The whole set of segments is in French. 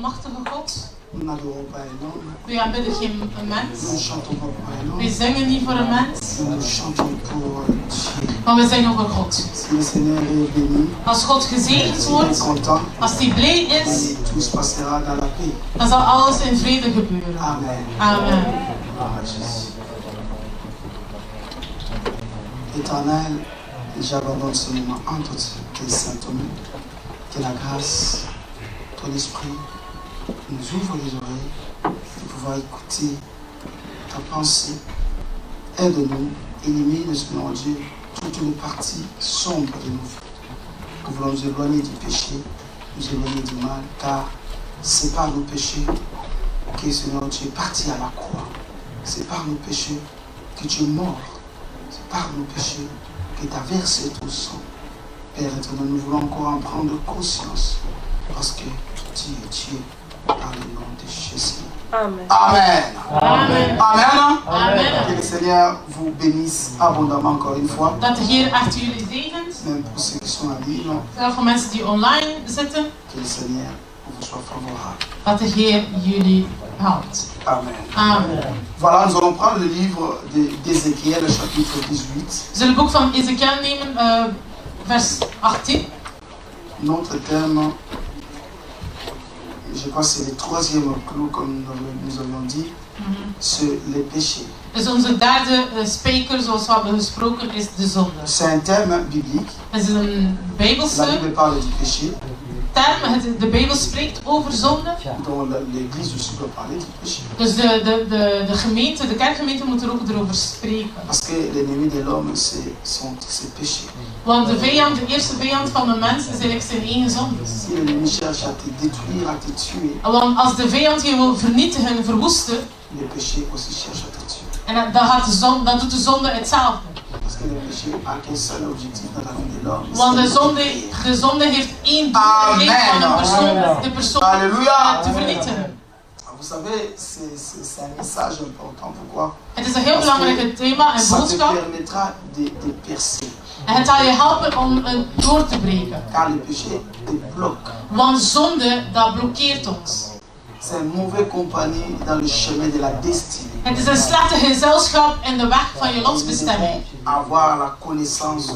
almachtige God. Nous n'adorons pas un homme. We aanbidden geen mens. Nous ne chantons pas pour un homme. We zingen niet voor een mens. Nous chantons pour Dieu. Maar we zingen voor God. Si le Seigneur est béni, Als God gezegend s'il est wordt, content, als hij blij is, tout se passera dans la paix. dan zal alles in vrede gebeuren. Amen. Amen. Gloire à Jésus. Éternel, j'abandonne ce moment entre tes saintes mains. Que la grâce, ton esprit, nous ouvre les oreilles de pouvoir écouter ta pensée. Aide-nous, élimine, Seigneur Dieu, toutes les parties sombres de nos vies. Nous voulons nous éloigner du péché, nous éloigner du mal, car c'est par nos péchés que, Seigneur Dieu, est parti à la croix. C'est par nos péchés que tu es mort. C'est par nos péchés que tu as versé ton sang. Père éternel, nous voulons encore en prendre conscience parce que tu es Dieu dans le nom de Jésus. Amen. Amen. Amen. Amen. Amen. Que le Seigneur vous bénisse abondamment encore une fois. Dat de Heer echt jullie zegent. Même pour ceux qui sont en ligne, Zelfs voor mensen die online zitten. que le Seigneur vous soit favorable. Dat de Heer jullie helpt. Amen. Amen. Voilà, nous allons prendre le livre d'Ézéchiel, le chapitre 18. We zullen het boek van Ezekiel nemen, vers 18. Notre thème, je crois que c'est le troisième clou, comme nous avions dit, c'est les péchés. Dus onze derde spreker, zoals we hebben gesproken, is de zonde. C'est un thème biblique. Het is een La bijbelse Bible parle du péché, term. De Bijbel spreekt over zonde. dont l'Église aussi doit parler du péché. Dus de gemeente, de kerkgemeente moet er ook erover spreken. Parce que l'ennemi de l'homme, sont ses péchés. Want de vijand, de eerste vijand van de mens is eigenlijk zijn eigen zonde. Si l'ennemi cherche à te détruire, à te tuer, Want als de vijand je wil vernietigen, verwoesten, le péché aussi cherche à te tuer. en dan doet de zonde hetzelfde. Parce que le péché a qu'un seul objectif dans la vie de l'homme. Want c'est de zonde heeft één doel in het leven van een persoon, de persoon Alléluia. te vernietigen. Vous savez, c'est un message important. Pourquoi? Het is een heel belangrijk thema en Ça te boodschap. permettra de percer. En het zal je helpen om door te breken. Car le péché te bloque. Want zonde, dat blokkeert ons. C'est une mauvaise compagnie dans le chemin de la destinée. Het is een slechte gezelschap in de weg van je Nous lotsbestemming. devons avoir la connaissance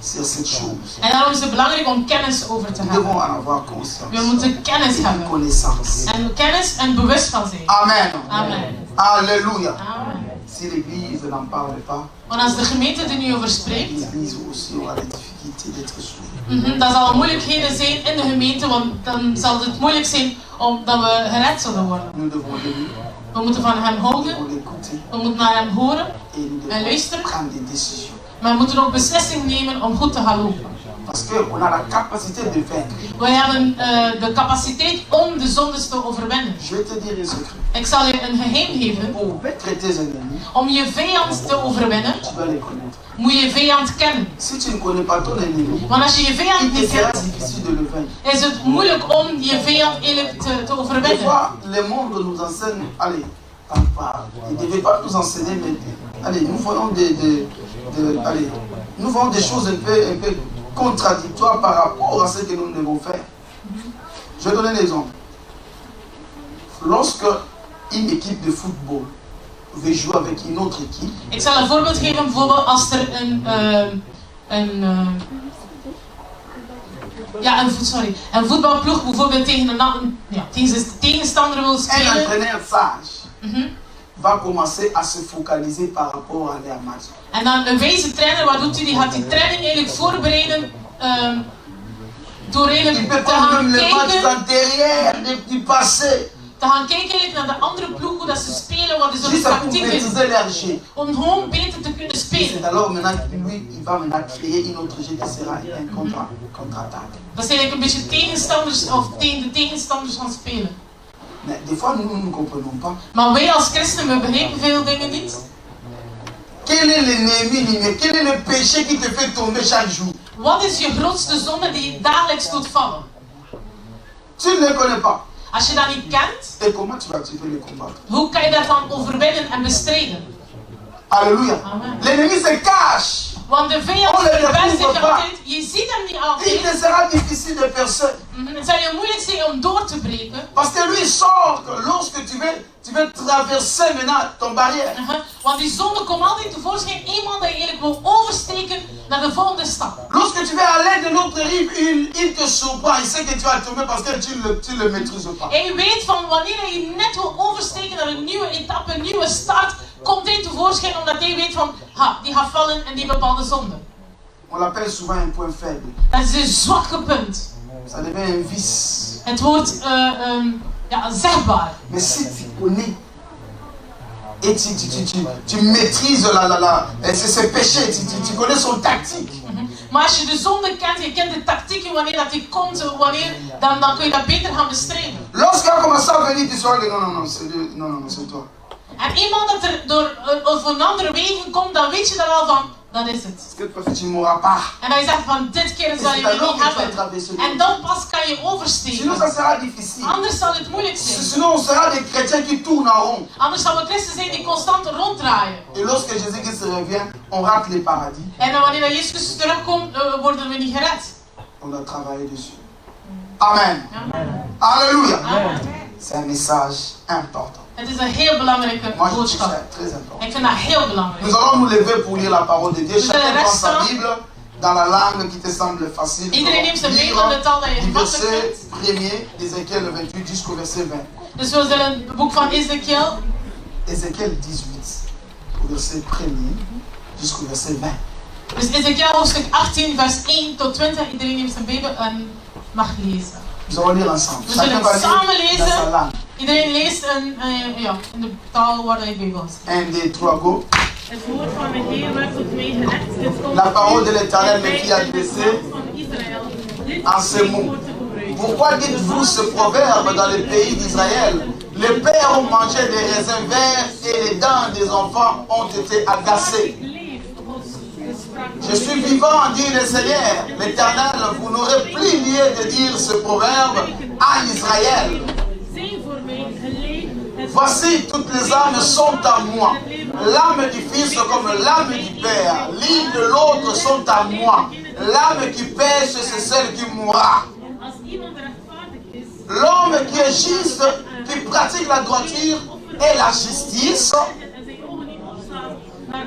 sur cette chose. En daarom is het belangrijk om kennis over te Nous hebben. devons en avoir conscience. We moeten kennis Une hebben. connaissance. En kennis en bewust van zijn. Amen. Amen. Alléluia. Amen. Si l'Église n'en parle pas, Want als de gemeente er niet over spreekt, l'Église aussi aura des difficultés d'être sauvée. dan zal er moeilijkheden zijn in de gemeente, want dan zal het moeilijk zijn omdat we gered zullen worden. Nous devons l'aimer, We moeten van hem nous houden, devons l'écouter we moeten naar hem horen, et nous en devons luisteren, prendre des décisions. maar we moeten ook beslissing nemen om goed te gaan lopen. Parce qu'on a la capacité de vaincre. We hebben de capaciteit om de zondes te overwinnen. Je vais te dire un secret. Ik zal je een geheim geven. Pour vaincre tes ennemis, Om je vijand te overwinnen, tu dois les connaître. moet je je vijand kennen. Si tu ne connais pas ton ennemi, Want als je je vijand il te niet sera kent, difficile de le vaincre. is het moeilijk om je vijand eerlijk te Des overwinnen. fois, le monde nous enseigne, allez, t'en parle. Il ne devait pas nous enseigner, mais allez, nous voyons nous voyons des choses un peu contradictoires par rapport à ce que nous devons faire. Je vais donner un exemple. Lorsque une équipe de football veut jouer avec une autre équipe, Ik zal een voorbeeld geven, bijvoorbeeld als er een voetbalploeg bijvoorbeeld tegen zijn tegenstander wil un spelen. entraîneur sage va commencer à se focaliser par rapport à leur match. En dan een wijze trainer, wat doet hij? Die gaat die training eigenlijk voorbereiden door Il eigenlijk peut te prendre gaan même les matchs kijken. antérieurs du passé, Te gaan kijken eigenlijk naar de andere ploeg, hoe dat ze spelen, wat is hun juste pour tactiek is. maîtriser leur jeu. Om gewoon beter te kunnen C'est spelen. alors maintenant lui, il va maintenant créer une autre jeu qui sera un contre-attaque. Dat is eigenlijk een beetje tegenstanders, of tegen de tegenstanders gaan spelen. Mais des fois, nous ne comprenons pas. Maar wij als christenen, we begrijpen veel dingen niet. Quel est l'ennemi, quel est le péché qui te fait tomber chaque jour? Wat is je grootste zonde die je dagelijks doet vallen? Tu ne le connais pas. Als je dat niet kent, Et comment tu vas le combattre? hoe kan je dat dan overwinnen en bestrijden? Alléluia. Amen. L'ennemi se cache. Want de vijand On le verwijst découvre je pas. altijd. Je ziet hem niet Il altijd. te sera difficile de percer. Het zal je moeilijk zijn om door te breken. Parce que lui sort que lorsque tu veux traverser maintenant ton barrière. Want die zonde komt altijd tevoorschijn. Eenmaal dat je eigenlijk wil oversteken naar de volgende stap. Lorsque tu veux aller de l'autre rive, il te surprend. Il sait que tu vas tomber parce que tu le maîtrises pas. En je weet van wanneer je net wil oversteken naar een nieuwe etappe, een nieuwe start, komt hij tevoorschijn omdat hij weet van, die gaat vallen in die bepaalde zonde. On l'appelle souvent un point faible. Dat is een zwakke punt. Ça devient un vice. Het wordt zegbaar. Mais si tu connais et tu maîtrises ses péchés, tu connais son tactique. Maar als je de zonde kent, je kent de tactieken wanneer dat die komt, dan kun je dat beter gaan bestrijden. Lorsqu'il a commencé à venir, tu sauras que non, c'est toi. En eenmaal dat er door een andere wegen komt, dan weet je dan al van, dat is het. Tu ne mourras pas. En dan je zegt van, dit keer zal je me niet hebben. En dan pas kan je Sinon, oversteken. ça sera difficile. Anders zal het moeilijk zijn. Sinon, on sera des chrétiens qui tournent en rond. Anders zal we christen zijn die constant ronddraaien. Et lorsque Jésus-Christ revient, on rate les paradis. En dan wanneer Jezus terugkomt, worden we niet gered. On doit travailler dessus. Amen. Amen. Alléluia. Amen. C'est un message important. Het is een heel belangrijke Moi, je trouve boodschap. ça très important. Ik vind dat heel belangrijk. Nous allons nous lever pour lire la parole de Dieu. Nous Chacun allons prend sa rester. Bible dans la langue qui te semble facile. Iedereen neemt zijn Lire Bijbel in de taal dat je du gemakkelijk verset vindt. 1er d'Ézéchiel 28 jusqu'au verset 20. Dus we zullen het boek van Ezekiel, Ézéchiel 18, au verset 1er jusqu'au verset 20. dus Ezekiel hoofdstuk 18 vers 1 tot 20. Iedereen neemt zijn Bijbel en mag lezen. Nous allons lire ensemble. We Chacun zullen va samen lire dans sa lezen. langue. Iedereen leest in de taal waar hij Bijbel is. 1, 2, 3, go. Het woord van de Heer werd tot mij gerecht. Het komt La parole de uit l'Éternel me bij fit het adresser land van Israël. Dit en ces mots. woord te gebruiken. Pourquoi dites-vous ce proverbe dans le pays d'Israël? Les pères ont mangé des raisins verts et les dents des enfants ont été agacées. Je suis vivant, dit le Seigneur, l'Éternel, vous n'aurez plus lieu de dire ce proverbe à Israël. Voici, toutes les âmes sont à moi. L'âme du Fils comme l'âme du Père. L'une de l'autre sont à moi. L'âme qui pêche, c'est celle qui mourra. L'homme qui est juste, qui pratique la droiture et la justice,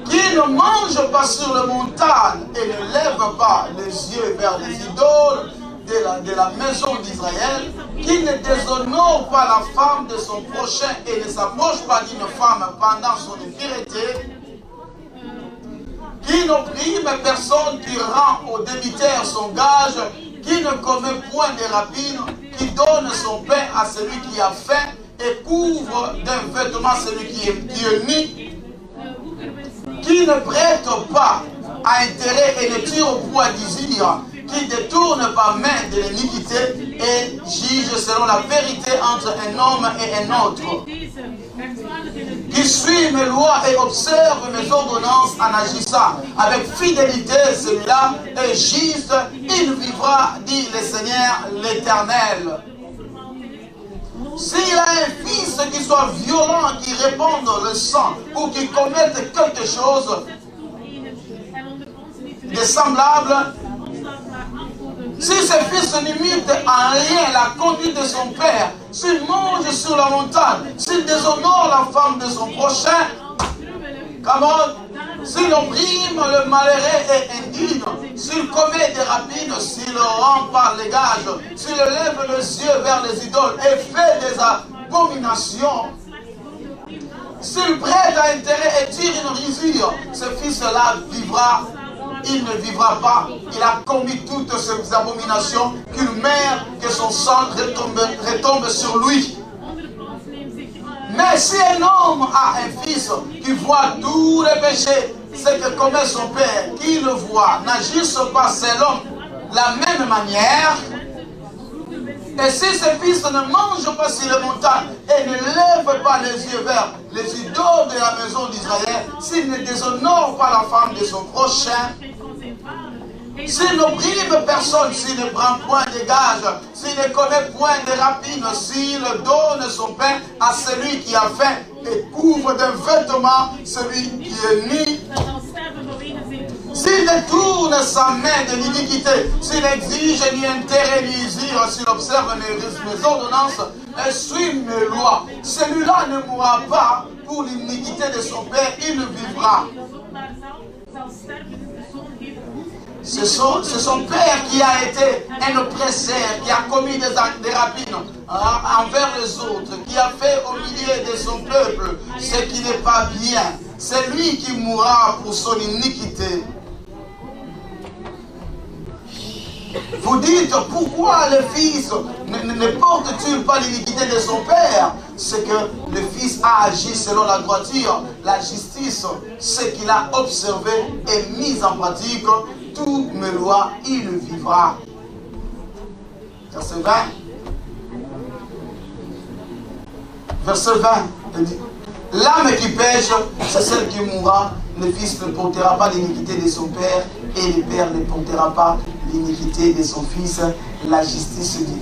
qui ne mange pas sur les montagnes et ne lève pas les yeux vers les idoles de la maison d'Israël, qui ne déshonore pas la femme de son prochain et ne s'approche pas d'une femme pendant son impureté, qui n'opprime personne, qui rend au débiteur son gage, qui ne commet point de rapine, qui donne son pain à celui qui a faim et couvre d'un vêtement celui qui est nu, qui ne prête pas à intérêt et ne tire au poids d'usure, qui détourne par main de l'iniquité et juge selon la vérité entre un homme et un autre, qui suit mes lois et observe mes ordonnances en agissant avec fidélité, celui-là est juste, il vivra, dit le Seigneur l'Éternel. S'il a un fils qui soit violent, qui répande le sang ou qui commette quelque chose de semblable, si ce fils n'imite en rien la conduite de son père, s'il mange sur la montagne, s'il déshonore la femme de son prochain, s'il opprime le malheureux et indigne, s'il commet des rapines, s'il rend par les gages, s'il lève les yeux vers les idoles et fait des abominations, s'il prête à intérêt et tire une risure, ce fils-là vivra. Il ne vivra pas. Il a commis toutes ces abominations, qu'il meurt, que son sang retombe sur lui. Mais si un homme a un fils qui voit tous les péchés, ce que commet son père, qui le voit, n'agisse pas selon la même manière, et si ce fils ne mange pas sur les montagnes et ne lève pas les yeux vers les idoles de la maison d'Israël, s'il ne déshonore pas la femme de son prochain, s'il n'opprime personne, s'il ne prend point de gages, s'il ne commet point de rapine, s'il donne son pain à celui qui a faim et couvre d'un vêtement celui qui est nu, S'il détourne sa main de l'iniquité, s'il exige ni intérêt ni usure, s'il observe mes ordonnances et suit mes lois, celui-là ne mourra pas pour l'iniquité de son père, il vivra. C'est son père qui a été un oppresseur, qui a commis des rapines envers les autres, qui a fait au milieu de son peuple ce qui n'est pas bien. C'est lui qui mourra pour son iniquité. Vous dites, pourquoi le fils ne porte-t-il pas l'iniquité de son père? C'est que le fils a agi selon la droiture, la justice, ce qu'il a observé et mis en pratique. Toutes mes lois, il vivra. Verset 20. Verset 20. Il dit, l'âme qui pêche, c'est celle qui mourra. Le fils ne portera pas l'iniquité de son père et le père ne portera pas l'iniquité de son fils. La justice du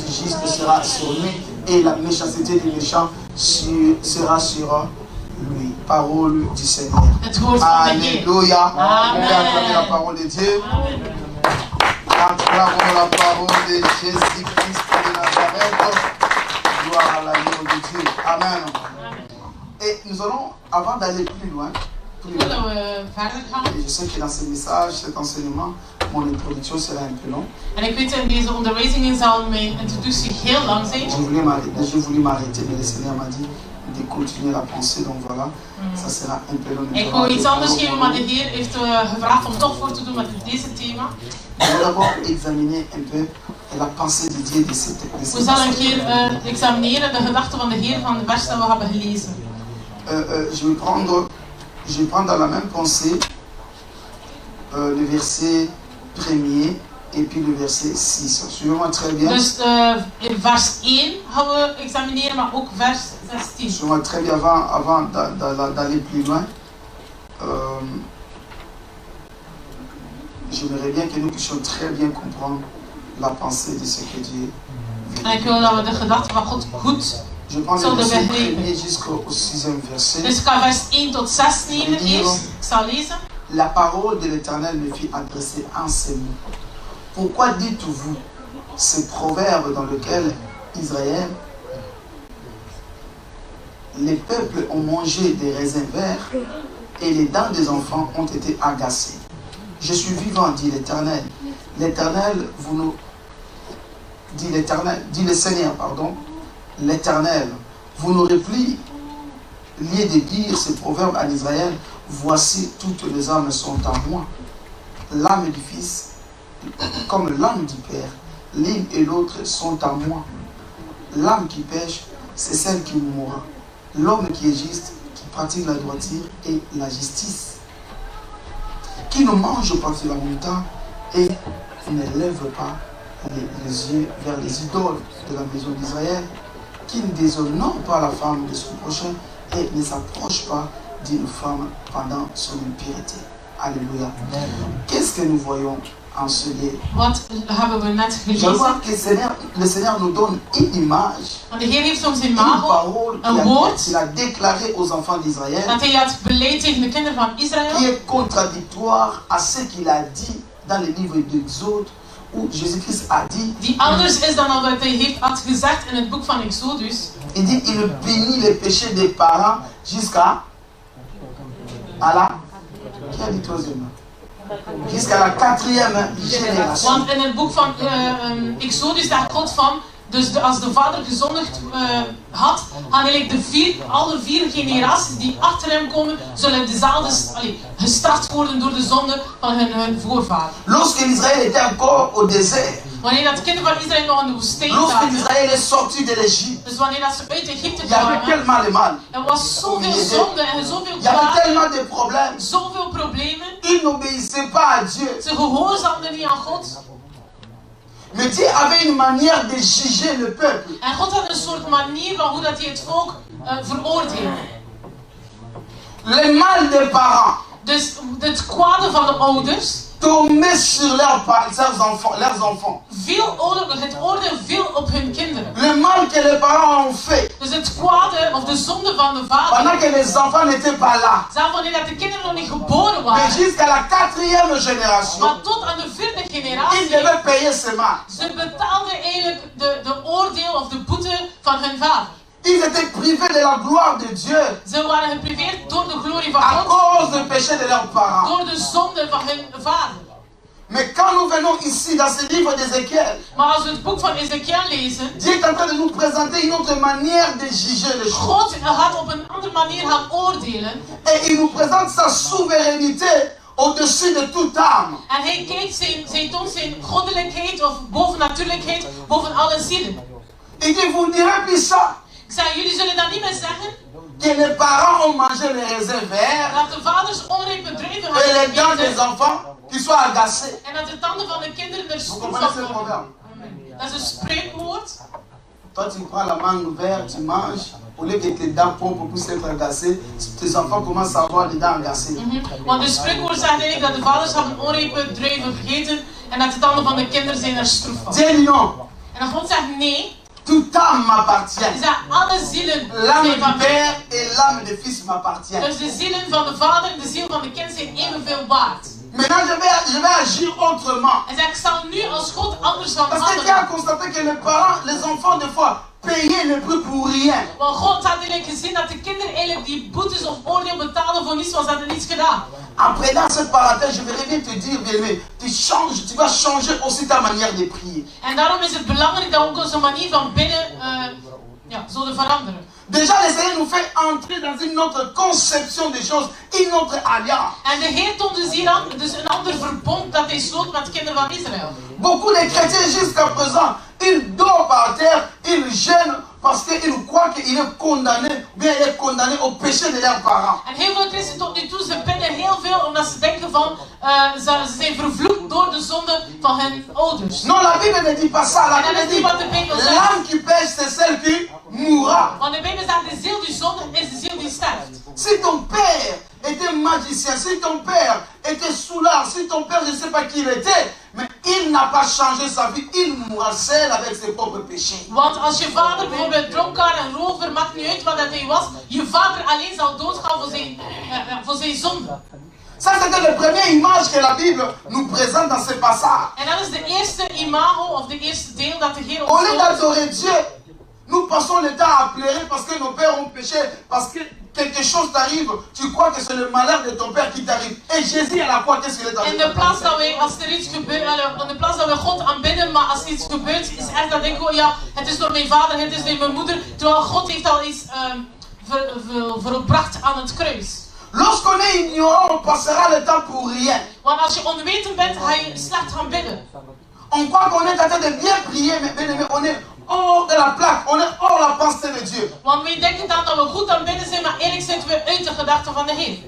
juste sera sur lui et la méchanceté du méchant sera sur lui. Parole du Seigneur. Alléluia. Acclamez la parole de Dieu. Acclamons la parole de Jésus-Christ de Nazareth. Gloire à l'agneau de Dieu. Amen. Et nous allons, avant d'aller plus loin, et je sais que dans ce message, cet enseignement, mon introduction sera un peu longue. En ik weet in deze onderwijzingen zal mijn introductie heel lang zijn. J'ai voulu m'arrêter, mais le Seigneur m'a dit de continuer à penser, donc voilà, ça sera un peu long. Ik wou iets anders geven, maar de Heer heeft gevraagd om toch voor te doen met deze thema. On va d'abord examiner un peu la pensée de Dieu de cette We zullen een keer examineren de gedachten van de Heer van de vers dat we hebben gelezen. Je vais prendre dans la même pensée le verset 1er et puis le verset 6. Suivez-moi très bien. Dus vers 1 gaan we examineren, maar ook vers 16. Suivez-moi très bien avant d'aller plus loin. J'aimerais bien que nous puissions très bien comprendre la pensée de ce que Dieu veut. En ik wil dat we de gedachten van God goed Je prends le verset 1er jusqu'au 6e verset. Dus ik ga vers 1 tot 6 nemen eerst. Ik zal lezen. La parole de l'Éternel me fit adresser en ces mots. Pourquoi dites-vous ce proverbe dans lequel Israël, les peuples ont mangé des raisins verts et les dents des enfants ont été agacées? Je suis vivant, dit l'Éternel. L'Éternel, vous nous... dit le Seigneur, pardon. L'Éternel, vous n'aurez plus lieu de dire ce proverbe à Israël. Voici, toutes les âmes sont à moi. L'âme du Fils, comme l'âme du Père, l'une et l'autre sont à moi. L'âme qui pêche, c'est celle qui mourra. L'homme qui est juste, qui pratique la droiture et la justice, qui ne mange pas sur la montagne et ne lève pas les yeux vers les idoles de la maison d'Israël, qui ne déshonore pas la femme de son prochain et ne s'approche pas d'une femme pendant son impureté. Alléluia. Qu'est-ce que nous voyons en ce lieu? Wat hebben we net Je gelezen? vois que le Seigneur nous donne une image, Want de Heer heeft ons een une imago, parole een woord, qu'il a déclarée aux enfants d'Israël, dat hij had beleid tegen de kinderen van qui Israël, est contradictoire à ce qu'il a dit dans le livre d'Exode, où Jésus-Christ a dit, die anders is dan wat hij had gezegd in het boek van Exodus. il dit, il bénit les péchés des parents jusqu'à la... Qui a dit troisième? Jusqu'à la 4e génération. Want in het boek van Exodus zegt God van, dus als de vader gezondigd had, gaan eigenlijk alle vier generaties die achter hem komen, zullen gestraft worden door de zonde van hun voorvader. Lorsque Israël était encore au désert, Wanneer dat de kinderen van Israël nog in de woestijn lorsque zaten, Israël est sorti de l'Égypte, dus wanneer dat ze uit Egypte il y avait kwamen, tellement de mal. er was zoveel zonde en zoveel Il y avait kwaad, tellement de problèmes. zoveel problemen. Ils n'obéissaient pas à Dieu. Ze gehoorzaamden niet aan God. Mais Dieu avait une manière de juger le peuple. En God had een soort manier van hoe dat hij het volk veroordeelde. Le mal des parents Dus het kwade van de ouders tombait sur leurs enfants. het oordeel viel op hun kinderen. Le mal que les parents ont fait Dus het kwade of de zonde van de vader. pendant que les enfants n'étaient pas là. Zelfs wanneer dat de kinderen nog niet geboren Mais waren. jusqu'à la 4e génération, Maar tot aan de 4e ils generatie. devaient payer ce mal. Ze betaalden eigenlijk de oordeel of de boete van hun vader. Ils étaient privés de la gloire de Dieu Ze waren gepriveerd door de glorie van à God. cause du péché de leurs parents. Door de zonde van hun vader. Mais quand nous venons ici dans ce livre d'Ézéchiel, Maar als we het boek van Ezekiel lezen. Dieu est en train de nous présenter une autre manière de juger les choses. God gaat op een andere manier gaan oordelen. Et il nous présente sa souveraineté au-dessus de toute âme. En hij toont zijn goddelijkheid of bovennatuurlijkheid boven alle zielen. Il dit, vous ne direz plus ça, Ik zei, jullie zullen dat niet meer zeggen. que les parents ont mangé les raisins verts Dat de vaders onreep bedrijven et les hebben dents des gegeten. enfants qui soient agacées. En dat de tanden van de kinderen er Vous stof comprenez ce worden. proverbe? Dat is een spreekwoord. Toi, tu prends la mangue verte, tu manges, au lieu que tes dents pompent puissent être agacées, tes enfants commencent à avoir les dents agacées. Want de spreekwoord zegt eigenlijk dat de vaders hebben onrepe druiven gegeten en dat de tanden van de kinderen zijn er stroef van. Dieu dit non. En dan God zegt nee. Toute âme Hij m'appartient. zegt alle zielen L'âme zijn du van mij. père et l'âme du fils m'appartient. Dus de zielen van de vader en de ziel van de kind zijn evenveel waard. Maintenant, je vais agir autrement. Hij zegt, ik zal nu als God anders gaan Parce que Dieu a handelen. constaté que les parents, les enfants, des fois, payaient le prix pour rien. Want God had eigenlijk gezien dat de kinderen eigenlijk die boetes of oordeel betalen voor niets, was dat er niets gedaan. Après, dans cette parenthèse, je voudrais bien te dire, bien-aimé, tu vas changer aussi ta manière de prier. En daarom is het belangrijk dat we ook onze manier van bidden zullen veranderen. Déjà, le Seigneur nous fait entrer dans une autre conception des choses, une autre alliance. En de Heer toont dus hier aan, dus een ander verbond dat hij sloot met de kinderen van Israël. Beaucoup de chrétiens jusqu'à présent, ils dorment par terre, ils gênent parce qu'ils croient qu'il est condamné, bien il est condamné au péché de leurs parents. En heel veel christenen tot nu toe, ze bidden heel veel omdat ze denken van, ze zijn vervloekt door de zonde van hun ouders. Non, la Bible ne dit pas ça. La Bible dit, l'âme qui pêche, c'est celle qui mourra. Want de Bijbel zegt, de ziel die zondigt is de ziel die sterft. Si ton père était magicien, si ton père était soulard, si ton père, je ne sais pas qui il était, mais il n'a pas changé sa vie, il mourra seul avec ses propres péchés. Want als je vader bijvoorbeeld dronkaard en rover, maakt niet uit wat dat hij was, je vader alleen zal doodgaan voor zijn zonde. Ça, c'était la première image que la Bible nous présente dans ce passage. En dat is de eerste imago, of de eerste deel dat de Heer Au ons lieu toont. d'adorer Dieu, nous passons le temps à pleurer parce que nos pères ont péché, parce que quelque chose t'arrive, tu crois que c'est le malheur de ton père qui t'arrive. Et Jésus à la croix, qu'est-ce qu'il est In arrivé? de plaats dat wij, als er iets gebeurt, in de plaats dat we God aanbidden, maar als er iets gebeurt, is echt dat ik, oh ja, het is door mijn vader, het is door mijn moeder, terwijl God heeft al iets volbracht aan het kruis. Lorsqu'on est ignorant, on passera le temps pour rien. Want als je onwetend bent, ga je slecht gaan bidden. On croit qu'on est en train de bien prier, mais bien aimé, on est hors de la plaque, on est hors la pensée de Dieu. Want wij denken dan dat we goed aan bidden zijn, maar eerlijk zitten we uit de gedachten van de Heer.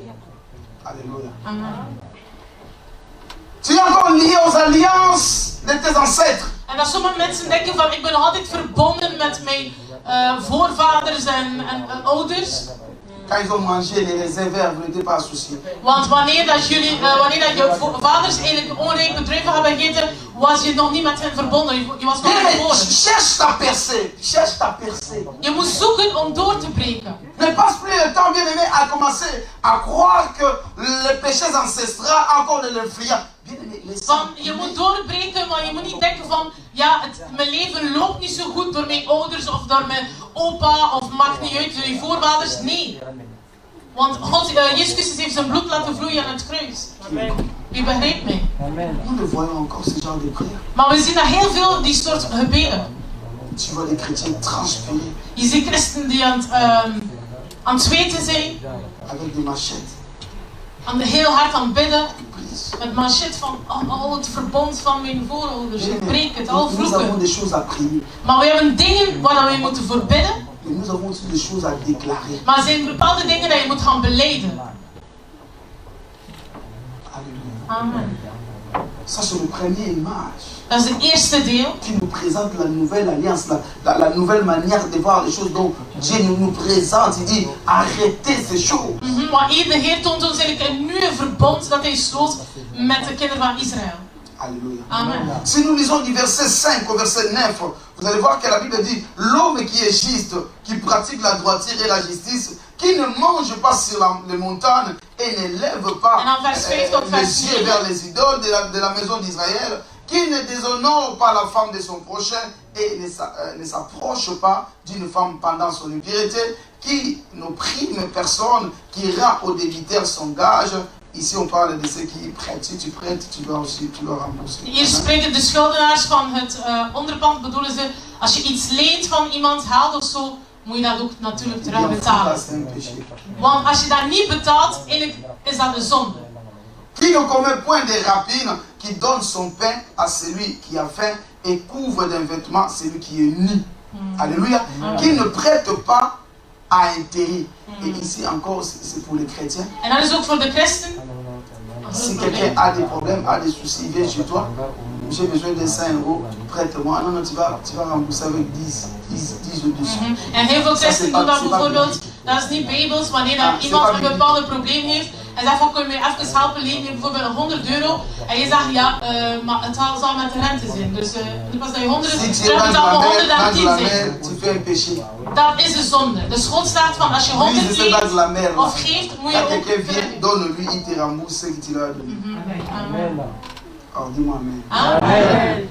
Alléluia. Amen. Tu es encore lié aux alliances de tes ancêtres. En dat sommige mensen denken van, ik ben nog altijd verbonden met mijn voorvaders en ouders. Quand ils ont mangé les raisins verts, vous n'étiez pas associés. Want wanneer dat je vaders eigenlijk onrijpe druiven hebben gegeten, was je nog niet met hen verbonden. Je was nog niet geboren. Cherche ta percée. Cherche ta percée. Je moet zoeken om door te breken. Ne passe plus le temps, bien aimé, à commencer à croire que les péchés ancestraux encore de l'influence. Bien aimé, les Van, je moet doorbreken, maar je moet niet denken van, ja, mijn leven loopt niet zo goed door mijn ouders of door mijn opa of maakt niet uit, door je voorvaders. Nee. Want God, Jezus Christus heeft zijn bloed laten vloeien aan het kruis. Wie begrijpt mij? Nous le voyons encore ce genre de prière. Maar we zien dat heel veel die soort gebeden. Tu vois les chrétiens transpirer Je ziet christenen die aan het zweten zijn, avec des machettes. heel hard aan het bidden. Please. Met machet van, oh, het verbond van mijn voorouders. Ik breek het, al Nous avons vloeken. des choses à prier. Maar we hebben dingen waar we moeten voor bidden. Et nous avons aussi des choses à déclarer. Maar er zijn bepaalde dingen dat je moet gaan belijden. Alléluia. Amen. Ça, c'est le premier image Dat is het eerste deel. qui nous présente la nouvelle alliance, la nouvelle manière de voir les choses dont Dieu nous présente. Il dit, arrêtez ces choses. Maar hier, de Heer toont ons eigenlijk een nieuwe verbond dat hij sloot met de kinderen van Israël. Alléluia. Amen. Si nous lisons du verset 5 au verset 9, vous allez voir que la Bible dit, l'homme qui est juste, qui pratique la droiture et la justice, qui ne mange pas sur les montagnes et ne lève pas En vers 5 tot vers les yeux 9. vers les idoles de la maison d'Israël, qui ne déshonore pas la femme de son prochain et ne s'approche pas d'une femme pendant son impureté, qui n'opprime personne, qui rend au débiteur son gage. Ici on parle de ceux qui prêtent. Si tu prêtes, tu dois rembourser. Hier spreken de schuldenaars van het onderpand. Bedoelen ze, als je iets leent van iemand, haalt of zo, moet je dat ook natuurlijk terugbetalen. Want als je dat niet betaalt, eigenlijk is dat een zonde. Qui ne commet point de rapine, qui donne son pain à celui qui a faim et couvre d'un vêtement celui qui est nu. Alléluia. Qui ne prête pas à intérêt. Et ici encore, c'est pour les chrétiens. En dat is ook voor de christen. Si quelqu'un a des problèmes, a des soucis, il vient chez toi. J'ai besoin de 5 €, prête-moi. Non, tu vas rembourser avec 10 ou 12. En heel veel christen doen dat bijvoorbeeld, dat is niet bijbels, wanneer dat iemand een bepaald probleem heeft en zegt van, kun je me even helpen lenen, bijvoorbeeld 100 € en je zegt ja, maar het zal met de rente zijn. Dus in plaats dat je 100 terugbetaalt, maar 110 zijn. Dat is een zonde. De schot staat van, als je 100 leent of geeft, moet je ook... Quelqu'un vient, donne-lui, il te rembourse ce que tu lui as donné. Amen. Alors dis-moi amen. Amen.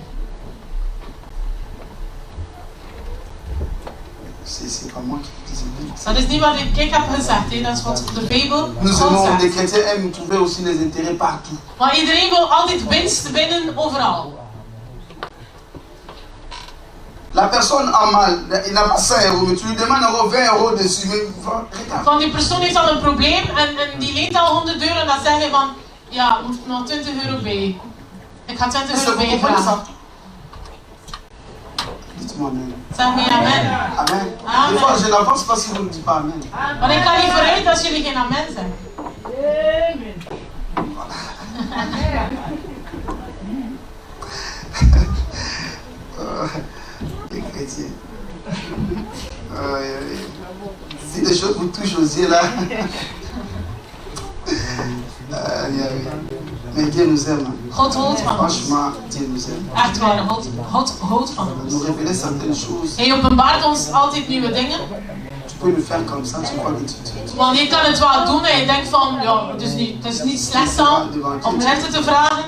C'est pas moi qui dis. Dat is niet wat ik heb gezegd, dat is wat de Bijbel Nous God aimons, les zegt. chrétiens aiment trouver aussi les intérêts partout. Maar iedereen wil altijd winst winnen overal. La personne a mal, il n'a pas 5 €, mais tu lui demandes 20 € dessus. Mais regarde. Van die persoon heeft al een probleem en die leent al 100 € en dan zeg je van, ja, moet nog 20 € bij. Ik ga 20 € bij je vragen. Dites-moi amen. Zeg me amen. Amen. Amen. Des fois, je n'avance pas si vous ne dites pas amen. Want ik kan niet vooruit als jullie geen amen zeggen. Les chrétiens. Si les choses vous touchent aux yeux là. Mais Dieu nous aime. God houdt van ons. Franchement, Dieu nous aime. Echt waar, God houdt van Il ons. nous révèle certaines choses. Hij openbaart ons altijd nieuwe dingen. Tu peux le faire comme ça, tu crois que tu. Want je kan het wel doen en je denkt van, ja, het is niet slecht om rente te vragen.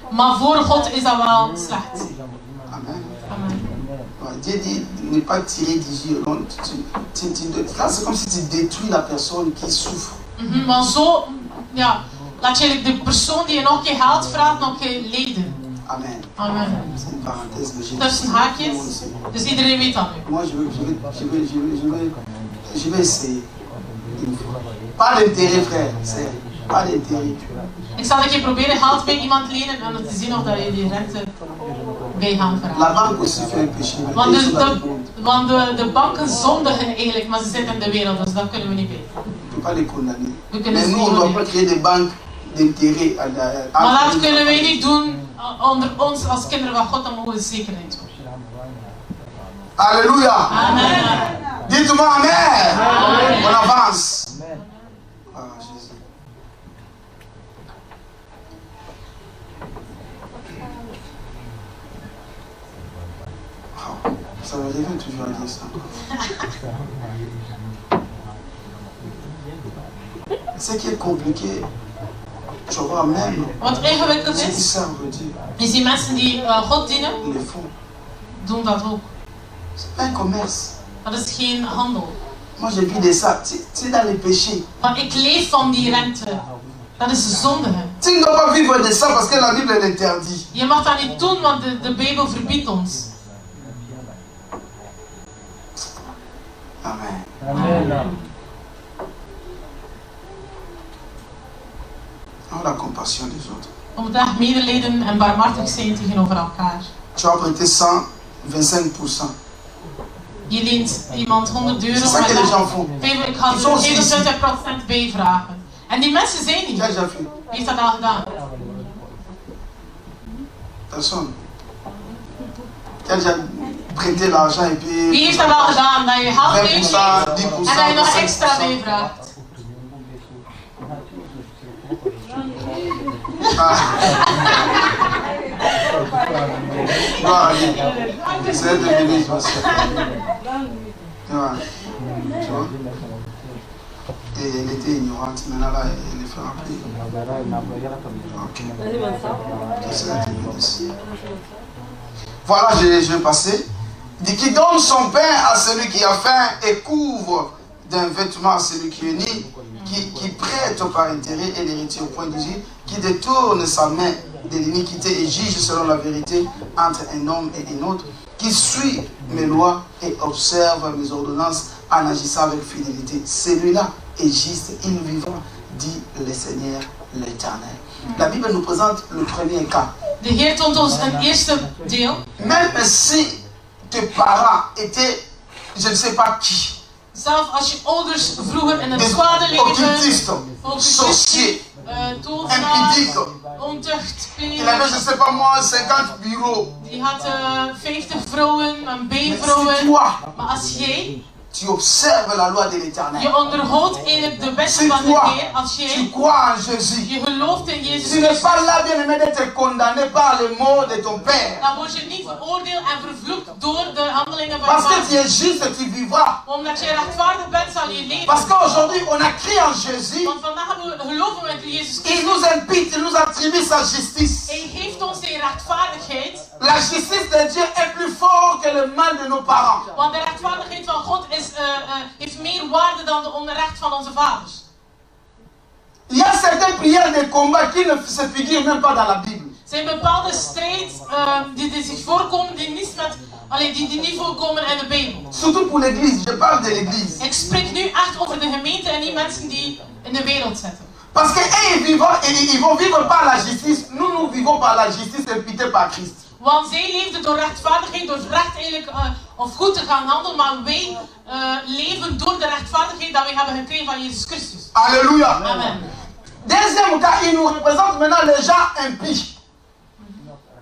Maar voor God is dat wel slecht. Amen. Amen. Dieu dit ne pas tirer du jus. Là, c'est comme si tu détruis la personne qui souffre. Maar zo, ja, laat je de persoon die je nog een keer geld vraagt, nog een keer lijden. Amen. Amen. C'est une parenthèse, mais Tussen haakjes. Dus iedereen weet dat nu. Moi, je vais essayer. Pas d'intérêt, frère. Pas d'intérêt. Ik zal een keer proberen geld bij iemand lenen en om te zien of dat je die rente bij gaan vragen. La banque aussi fait un péché. Want de banken zondigen eigenlijk, maar ze zitten in de wereld, dus dat kunnen we niet weten. On ne peut pas les condamner. We kunnen Mais ze nous, niet on ne doit pas condamneren. créer des banques d'intérêt. Maar dat kunnen wij niet doen onder ons als kinderen van God, dan mogen we zekerheid doen. Alléluia. Amen. Dites-moi amen. Amen. On avance. Ah, Jésus. Oh, ça me revient toujours à dire ça. Ce qui est compliqué, je vois même Wat ingewikkeld ceux qui is, servent Dieu, is die mensen die God dienen, ils le font. doen dat ook. C'est pas un commerce. Dat is geen handel. Moi j'ai vu de ça, tu es dans les péchés. Maar ik leef van die rente. Dat is zondigen. Tu ne dois pas vivre de ça parce que la Bible l'interdit. Je mag dat niet doen, want de Bijbel verbiedt ons. Amen. Amen. Oh, la compassion des autres. We moeten echt medelijden en barmhartig zijn tegenover elkaar. Tu as prêté 125%. Je leent iemand 100 C'est euro ça que les gens font. en ik ga er 25% bij vragen. En die mensen zijn Qui a niet. déjà fait? Wie heeft dat al gedaan? Personne. Qui a déjà prêté l'argent et puis. Wie heeft dat al gedaan? Dat je geld 20%, meegeeft 10%, en dat je nog 5%. extra bij vraagt. Ah. C'est devenu pasteur. Tu vois? Et elle était ignorante, maintenant là, elle est fait rappeler. Voilà, je vais passer. Il dit qui donne son pain à celui qui a faim et couvre d'un vêtement à celui qui est nu, qui prête par intérêt et l'héritier au point de dire, qui détourne sa main de l'iniquité et juge selon la vérité entre un homme et un autre, qui suit mes lois et observe mes ordonnances en agissant avec fidélité. Celui-là est juste, il vivra, dit le Seigneur l'Éternel. La Bible nous présente le premier cas. De Heer toont ons een eerste deel. Même si tes parents étaient, je ne sais pas qui, Zelf als je ouders vroeger in het kwade leven, sorciers, tovenaar, impudiques, ontucht, il avait, je ne sais pas moi, 50 bureaux. Die had 50 vrouwen, een Mais B-vrouwen. si toi, Maar als jij tu observes la loi de l'Éternel, je onderhoudt eigenlijk de wetten si van de toi, Heer, als tu jij crois en Jésus, je gelooft in Jezus tu n'es Christus, pas là, bien aimé, d'être condamné par les mots de ton Père. dan word je niet veroordeeld en vervloekt door de handelingen van je Parce que tu vader. es juste, tu vivras. Omdat je rechtvaardig bent, zal je leven. Parce qu'aujourd'hui, on a crié en Jésus. Want vandaag geloven we in Jezus Il Christus. nous impute, il nous attribue sa justice. Hij geeft ons die rechtvaardigheid. La justice de Dieu est plus forte que le mal de nos parents. Want de rechtvaardigheid van God heeft meer waarde dan de onrecht van onze vaders. Il y a certaines prières de combat qui ne se figurent même pas dans la Bible. Er zijn bepaalde strijd die zich voorkomen, die niet voorkomen in de Bijbel. Surtout pour l'église, je parle de l'église. Ik spreek nu echt over de gemeente en niet mensen die in de wereld zitten. Parce qu'ils vont vivre par la justice. Nous vivons par la justice imputée par Christ. Want zij leefden door rechtvaardigheid, door recht eigenlijk of goed te gaan handelen, maar wij leven door de rechtvaardigheid dat wij hebben gekregen van Jezus Christus. Alléluia. Amen. Deuxième cas, il nous représente maintenant les gens impies.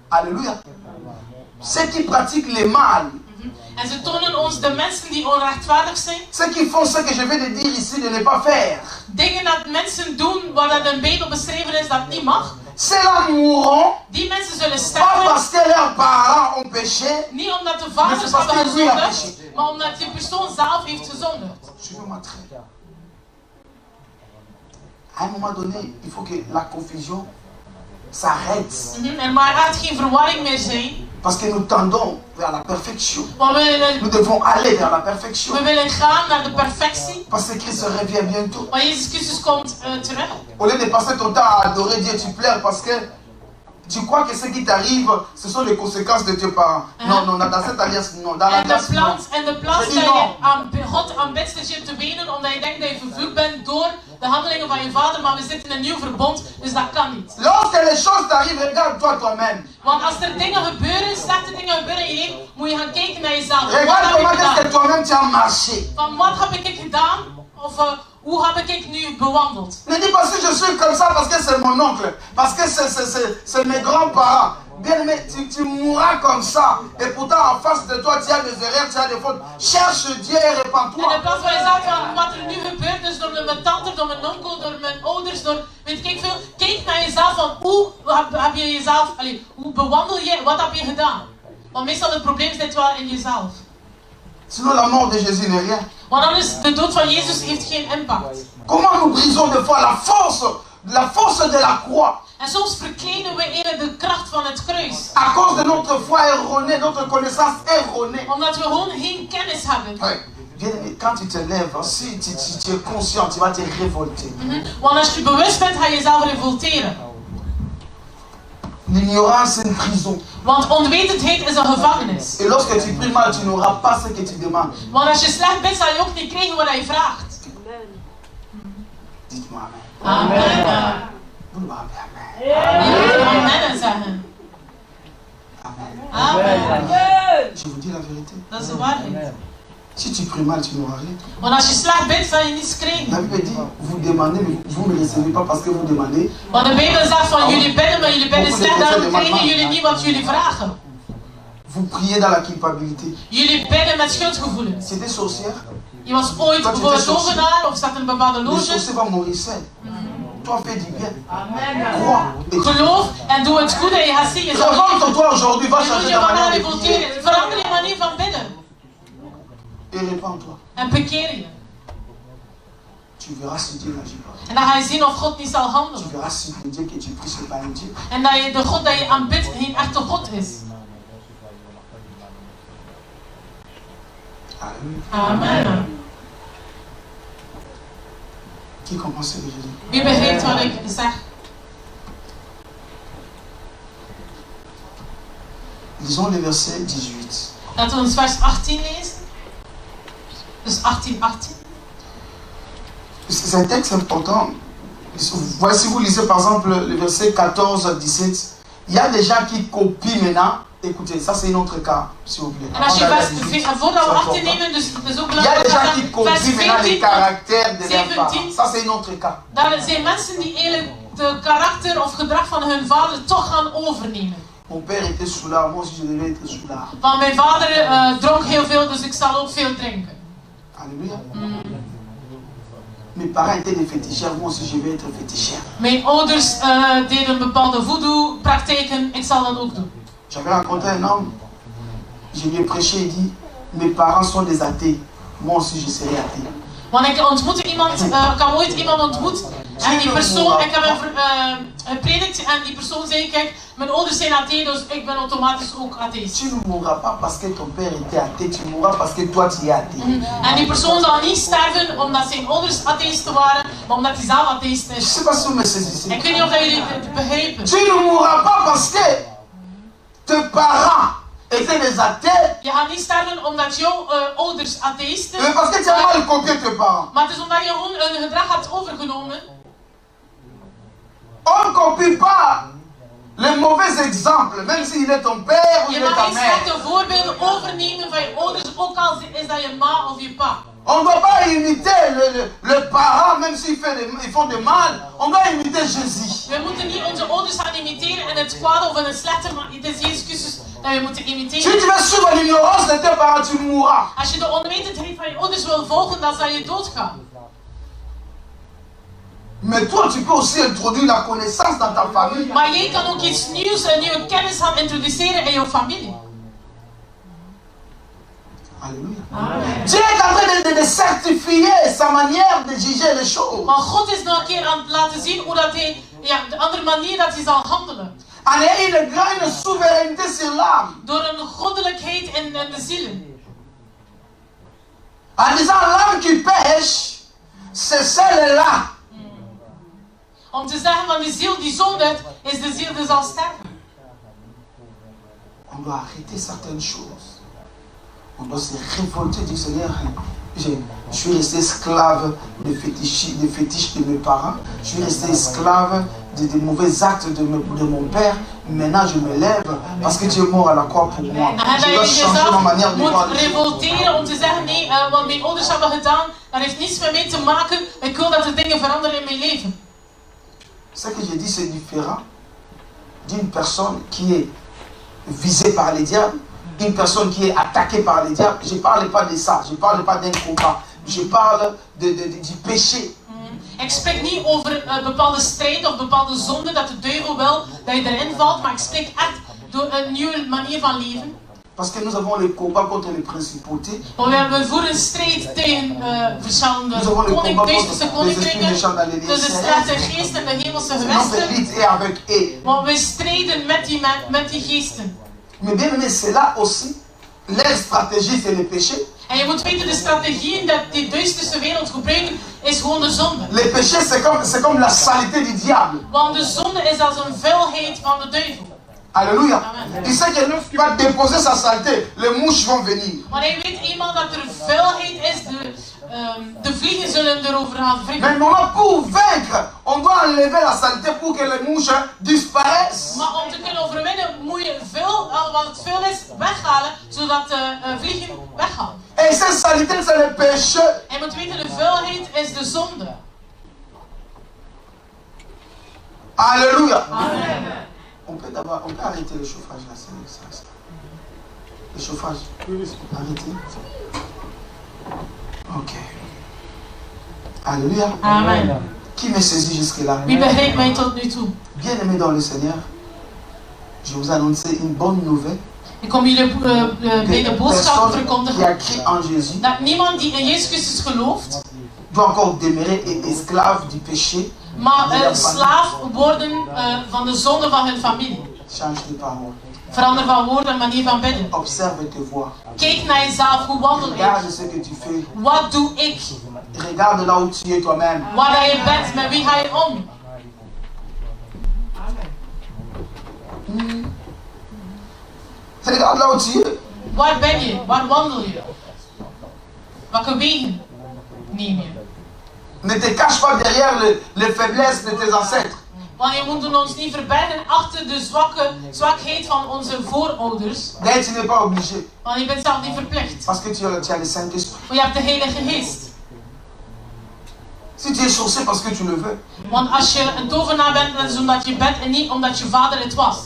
Alléluia. Ceux qui pratiquent le mal. En ze tonen ons de mensen die onrechtvaardig zijn. Ceux qui font ce que je vais te dire ici de ne pas faire. Dingen dat mensen doen waar dat in de Bijbel beschreven is dat niet mag. Ceux-là mourront. Die mensen zullen Pas sterven. parce que leurs parents ont péché. Niet omdat de vaders hebben gezondigd, maar omdat die persoon zelf heeft gezondigd. Je vais montrer. À un moment donné, il faut que la confusion s'arrête. Maar er gaat geen verwarring meer zijn. Parce que nous tendons vers la perfection. Want Nous devons aller vers la perfection. we willen gaan naar de perfectie. Parce que Christ revient bientôt. Maar Jezus Christus komt terug. Au lieu de passer ton temps à adorer Dieu, tu pleures parce que tu crois que ce qui t'arrive, ce sont les conséquences de tes parents. Non, non, dans cette alliance, non. Dans l'alliance, non. En de plaats dat je God aanbidt, dat je te wenen omdat je denkt dat je vervloekt bent door de handelingen van je vader, maar we zitten in een nieuw verbond, dus dat kan niet. Lorsque les choses t'arrivent, regarde-toi toi-même. Want als er dingen gebeuren, slechte dingen gebeuren in je leven, moet je gaan kijken naar jezelf. Wat Regarde heb comment ik est-ce que gedaan? toi-même tu as marché. Van wat heb ik gedaan? Of hoe heb ik nu bewandeld? Ne dis pas si je suis comme ça parce que c'est mon oncle, parce que c'est mes grands-parents. Bien aimé, tu mourras comme ça. Et pourtant en face de toi, tu as des erreurs, tu as des fautes. Cherche Dieu et En in répands-toi. plaats van jezelf van wat er nu gebeurt, dus door mijn tante, door mijn onkel, door mijn ouders, door weet ik veel. Kijk naar jezelf van hoe heb je jezelf, hoe bewandel je, wat heb je gedaan? Want meestal het probleem zit wel in jezelf. Sinon la mort de Jésus n'est rien. Want anders, de dood van Jezus heeft geen impact. Comment nous brisons des fois la force de la croix. En soms verkleinen we eigenlijk de kracht van het kruis. À cause de notre foi erronée, notre connaissance erronée. Omdat we gewoon geen kennis hebben. Ouais. Bien-aimé, quand tu te lèves, si tu es conscient, tu vas te révolter. Want als je bewust bent, ga je jezelf revolteren. L'ignorance est une prison. Want onwetendheid is een gevangenis. Et lorsque tu pries mal, tu n'auras pas ce que tu demandes. Want als je slecht bent, zal je ook niet krijgen wat je vraagt. Dites-moi amen. Amen. Vous me rappelez amen. Amen zeggen. Amen. Amen. Je vous dis la vérité. Dat is de waarheid. Si tu pries mal, tu n'auras rien. Want als je slecht bent, zal je niets krijgen. La Bible dit, vous demandez, mais vous ne recevez pas parce que vous demandez. Want de Bijbel zegt van jullie bidden, maar jullie bidden slecht, daarom krijgen jullie niet wat jullie vragen. Vous priez dans la culpabilité. Jullie bidden met schuldgevoelens. C'était sorcière. Je was ooit bijvoorbeeld tovenaar of zat in een bepaalde Le loge. sorcier va mourir seul. Toi, fais du bien. Amen. Crois. Geloof en doe het goede en je gaat zien. Je zal Révolte-toi aujourd'hui, va je moet changer je ta vandaag manière de prier. revolteren. Verander je manier van bidden. Et répands-toi. En bekeer je. Tu verras si Dieu n'agit pas. En dan ga je zien of God niet zal Tu handelen. verras si le Dieu que tu pries, ce n'est pas un Dieu. En dat je de God dat je aanbidt geen echte God is. Alléluia. Amen. Qui comprend ce que je dis? Wie begrijpt wat ik zeg? Lisons le verset 18. Laten we ons vers 18 lezen. Dus 18. C'est un texte important. Voici, vous lisez par exemple le verset 14, 17. Il y a des gens qui copient maintenant. Écoutez, ça c'est un autre cas, s'il vous plaît. En als je Avant d'aller à vers, 18, voordat we c'est 18 important. nemen, dus ook Il y a des gens qui vers copient maintenant les 14 caractères de leurs 17. parents. Ça c'est un autre cas. Daar zijn mensen die eigenlijk de karakter of gedrag van hun vader toch gaan overnemen. Mon père était soulard, moi aussi je devais être soulard. Want mijn vader dronk heel veel, dus ik zal ook veel drinken. Alléluia. Mes parents étaient des féticheurs, moi aussi je vais être féticheur. Mijn ouders deden bepaalde voodoo-praktijken, ik zal dat ook doen. J'avais rencontré un homme, je lui ai prêché et dit, mes parents sont des athées, moi aussi je serai athée. Want ik ontmoette iemand, ik had ooit iemand ontmoet en die persoon, ik heb hem gepredikt en die persoon zei, kijk, mijn ouders zijn athee, dus ik ben automatisch ook atheïst. Tu ne mourras pas parce que ton père était athée, tu mourras parce que toi tu es athée. En die persoon zal niet sterven omdat zijn ouders atheïsten waren, maar omdat hij zelf atheïst Je ne is. sais pas si vous me saisissez. Ik weet niet of dat jullie het begrijpen. Tu ne mourras pas parce que tes parents étaient des athées, Je gaat niet sterven omdat jouw ouders atheïsten mais parce que tu as mal copié tes parents. maar het is omdat je gewoon een gedrag hebt overgenomen. On ne copie pas les mauvais exemples, même s'il est ton père ou Je il est mag ta geen mère. slechte voorbeelden overnemen van je ouders, ook al is dat je ma of je pa. On ne doit pas imiter le parent, même s'ils font du mal. On doit imiter Jésus. We moeten niet onze ouders gaan imiteren in het kwade of in het slechte, maar het is Jezus Christus dat we moeten Si imiteren. tu veux suivre l'ignorance de tes parents, tu mourras. Als je de onwetendheid van je ouders wil volgen, dan zal je doodgaan. Mais toi, tu peux aussi introduire la connaissance dans ta famille. Maar jij kan ook iets nieuws, een nieuwe kennis gaan introduceren in jouw familie. Alléluia. Amen. Dieu est en train de certifier sa manière de juger les choses. Maar God is nog een keer aan het laten zien hoe dat hij, de andere manier dat hij zal handelen. En il y a une grande souveraineté sur l'âme. Door een goddelijkheid in de zielen. En disant l'âme qui pêche, c'est celle-là. Om te zeggen van de ziel die zondigt, is de ziel die zal sterven. On doit arrêter certaines choses. On doit se révolter du Seigneur. Je suis resté esclave des fétiches de mes parents. Je suis resté esclave des mauvais actes de mon père. Maintenant, je me lève parce que Dieu est mort à la croix pour moi. En Je dat dois je changer ma manière jezelf de voir moet les choses. revolteren om te zeggen, nee, wat mijn ouders hebben gedaan, dat heeft niets met mij te maken. Ik wil dat er dingen veranderen in mijn leven. Ce que je dis, c'est différent d'une personne qui est visée par les diables, une personne qui est attaquée par les diables. Je ne parle pas de ça, je ne parle pas d'un combat, je parle du péché. Ik spreek niet over bepaalde strijd of bepaalde zonde dat de duivel wil dat je erin valt, maar ik spreek echt door een nieuwe manier van leven. Parce que nous avons le combat contre les principautés. Want we voeren een strijd tegen verschillende Nous avons le combat duisterse contre les esprits koninkringen, méchants dans les lieux dus de célestes. slechte geesten en de hemelse Notre gewesten. lutte est avec eux. Want we strijden met die geesten. Mais bien aimé, c'est là aussi. Leur stratégie, c'est le péché. En je moet weten, de strategieën dat die duisterse wereld gebruiken, is gewoon de zonde. Le péché, c'est comme la saleté du diable. Want de zonde is als een vuilheid van de duivel. Alléluia. Amen. Il sait qu'il va déposer sa saleté. Les mouches vont venir. Maar hij weet eenmaal dat er vuilheid is, de vliegen zullen erover gaan Mais wrikken. maintenant, pour vaincre, on doit enlever la saleté pour que les mouches disparaissent. Maar om te kunnen overwinnen moet je wat het vuil is, weghalen, zodat de vliegen weggaan. Et cette saleté, c'est le péché. En je moet weten, de vuilheid is de zonde. Alléluia. Amen. On peut arrêter le chauffage là, c'est ça. Le chauffage. Arrêtez. Ok. Alléluia. Amen. Qui me saisit jusque-là? Wie begreep mij tot nu toe? Bien-aimés dans le Seigneur, je vous annonce une bonne nouvelle. Ik kom jullie bij de boodschap Personne qui verkondigen a cru en Jésus dat niemand die in Jezus Christus gelooft, doit encore demeurer esclave du péché. maar slaaf worden van de zonde van hun familie. Change de parole. Verander van woorden en manier van bidden. Observe tes voies. Kijk naar jezelf, hoe wandel ik? Regarde ce que tu fais. Wat doe ik? Regarde là où tu es toi-même. Waar je bent, met wie ga je om? Regarde là où tu es. Waar ben je? Waar wandel je? Welke wegen neem je? Ne te cache pas derrière les faiblesses de tes ancêtres. Want je moet ons niet verbergen achter de zwakheid van onze voorouders. D'ailleurs, tu n'es pas obligé. Want je bent zelf niet verplicht. Parce que tu as le Saint-Esprit. Want je hebt de Heilige Geest. Si tu es sorcier parce que tu le veux. Want als je een tovenaar bent, dat is omdat je bent en niet omdat je vader het was.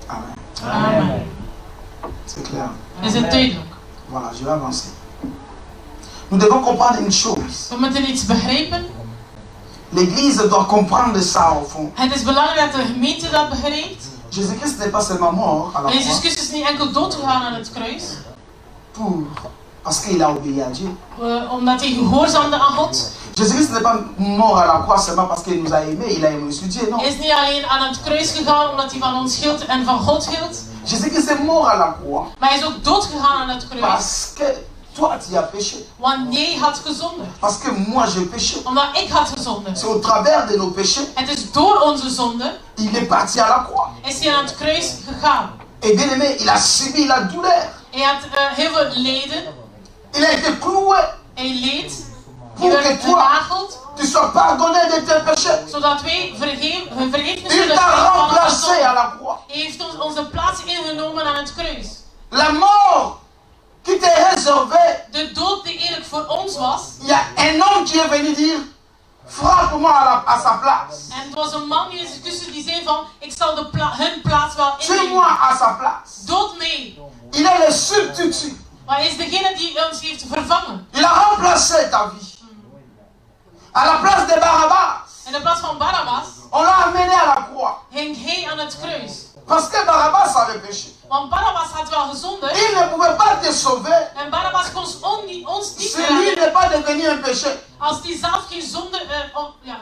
Amen. Amen. C'est clair. Is het duidelijk? Voilà, je vais avancer. Nous devons comprendre une chose. We moeten iets begrijpen. L'Église doit comprendre ça au fond. Het is belangrijk dat de gemeente dat begrijpt. Jésus-Christ n'est pas seulement mort à la Jezus croix Christus is niet enkel doodgegaan aan het kruis. parce qu'il a obéi à Dieu. Omdat hij gehoorzaamde aan God. Jésus-Christ n'est pas mort à la croix seulement parce qu'il nous a aimés, il a aimé aussi Dieu, non. Hij is niet alleen aan het kruis gegaan omdat hij van ons hield en van God hield. Jésus-Christ est mort à la croix Maar hij is ook doodgegaan aan het kruis. parce que toi tu as péché. Want jij had gezondigd. Parce que moi j'ai péché. Omdat ik had gezondigd. C'est au travers de nos péchés, Het is door onze zonde il est parti à la croix. is hij aan het kruis gegaan. Et bien aimé, il a subi la douleur. Hij had heel veel lijden. Il a été cloué Hij leed. pour Hij que werd toi, genageld. tu sois pardonné de tes péchés. Zodat wij vergeven Il zullen t'a krijgen van onze remplacé à zonde. la croix. Hij heeft ons onze plaats ingenomen aan het kruis. La mort qui t'est réservée, De dood die eigenlijk voor ons was. il y a un homme qui est venu dire, frappe-moi à sa place. En het was een man, Jezus Christus, die zei van, ik zal hun plaats wel Tue-moi innemen. à sa place. Dood mee. Il est le substitut. Maar hij is degene die ons heeft vervangen. Il a remplacé ta vie. À la place de Barabbas, In de plaats van Barabbas on l'a amené à la croix. hing hij aan het kruis. Parce que Barabbas avait péché. Want Barabbas had wel gezondigd. Il ne pouvait pas te sauver En Barabbas kon ons niet si lui redden. n'est pas devenu un péché. Als die zelf geen zonde,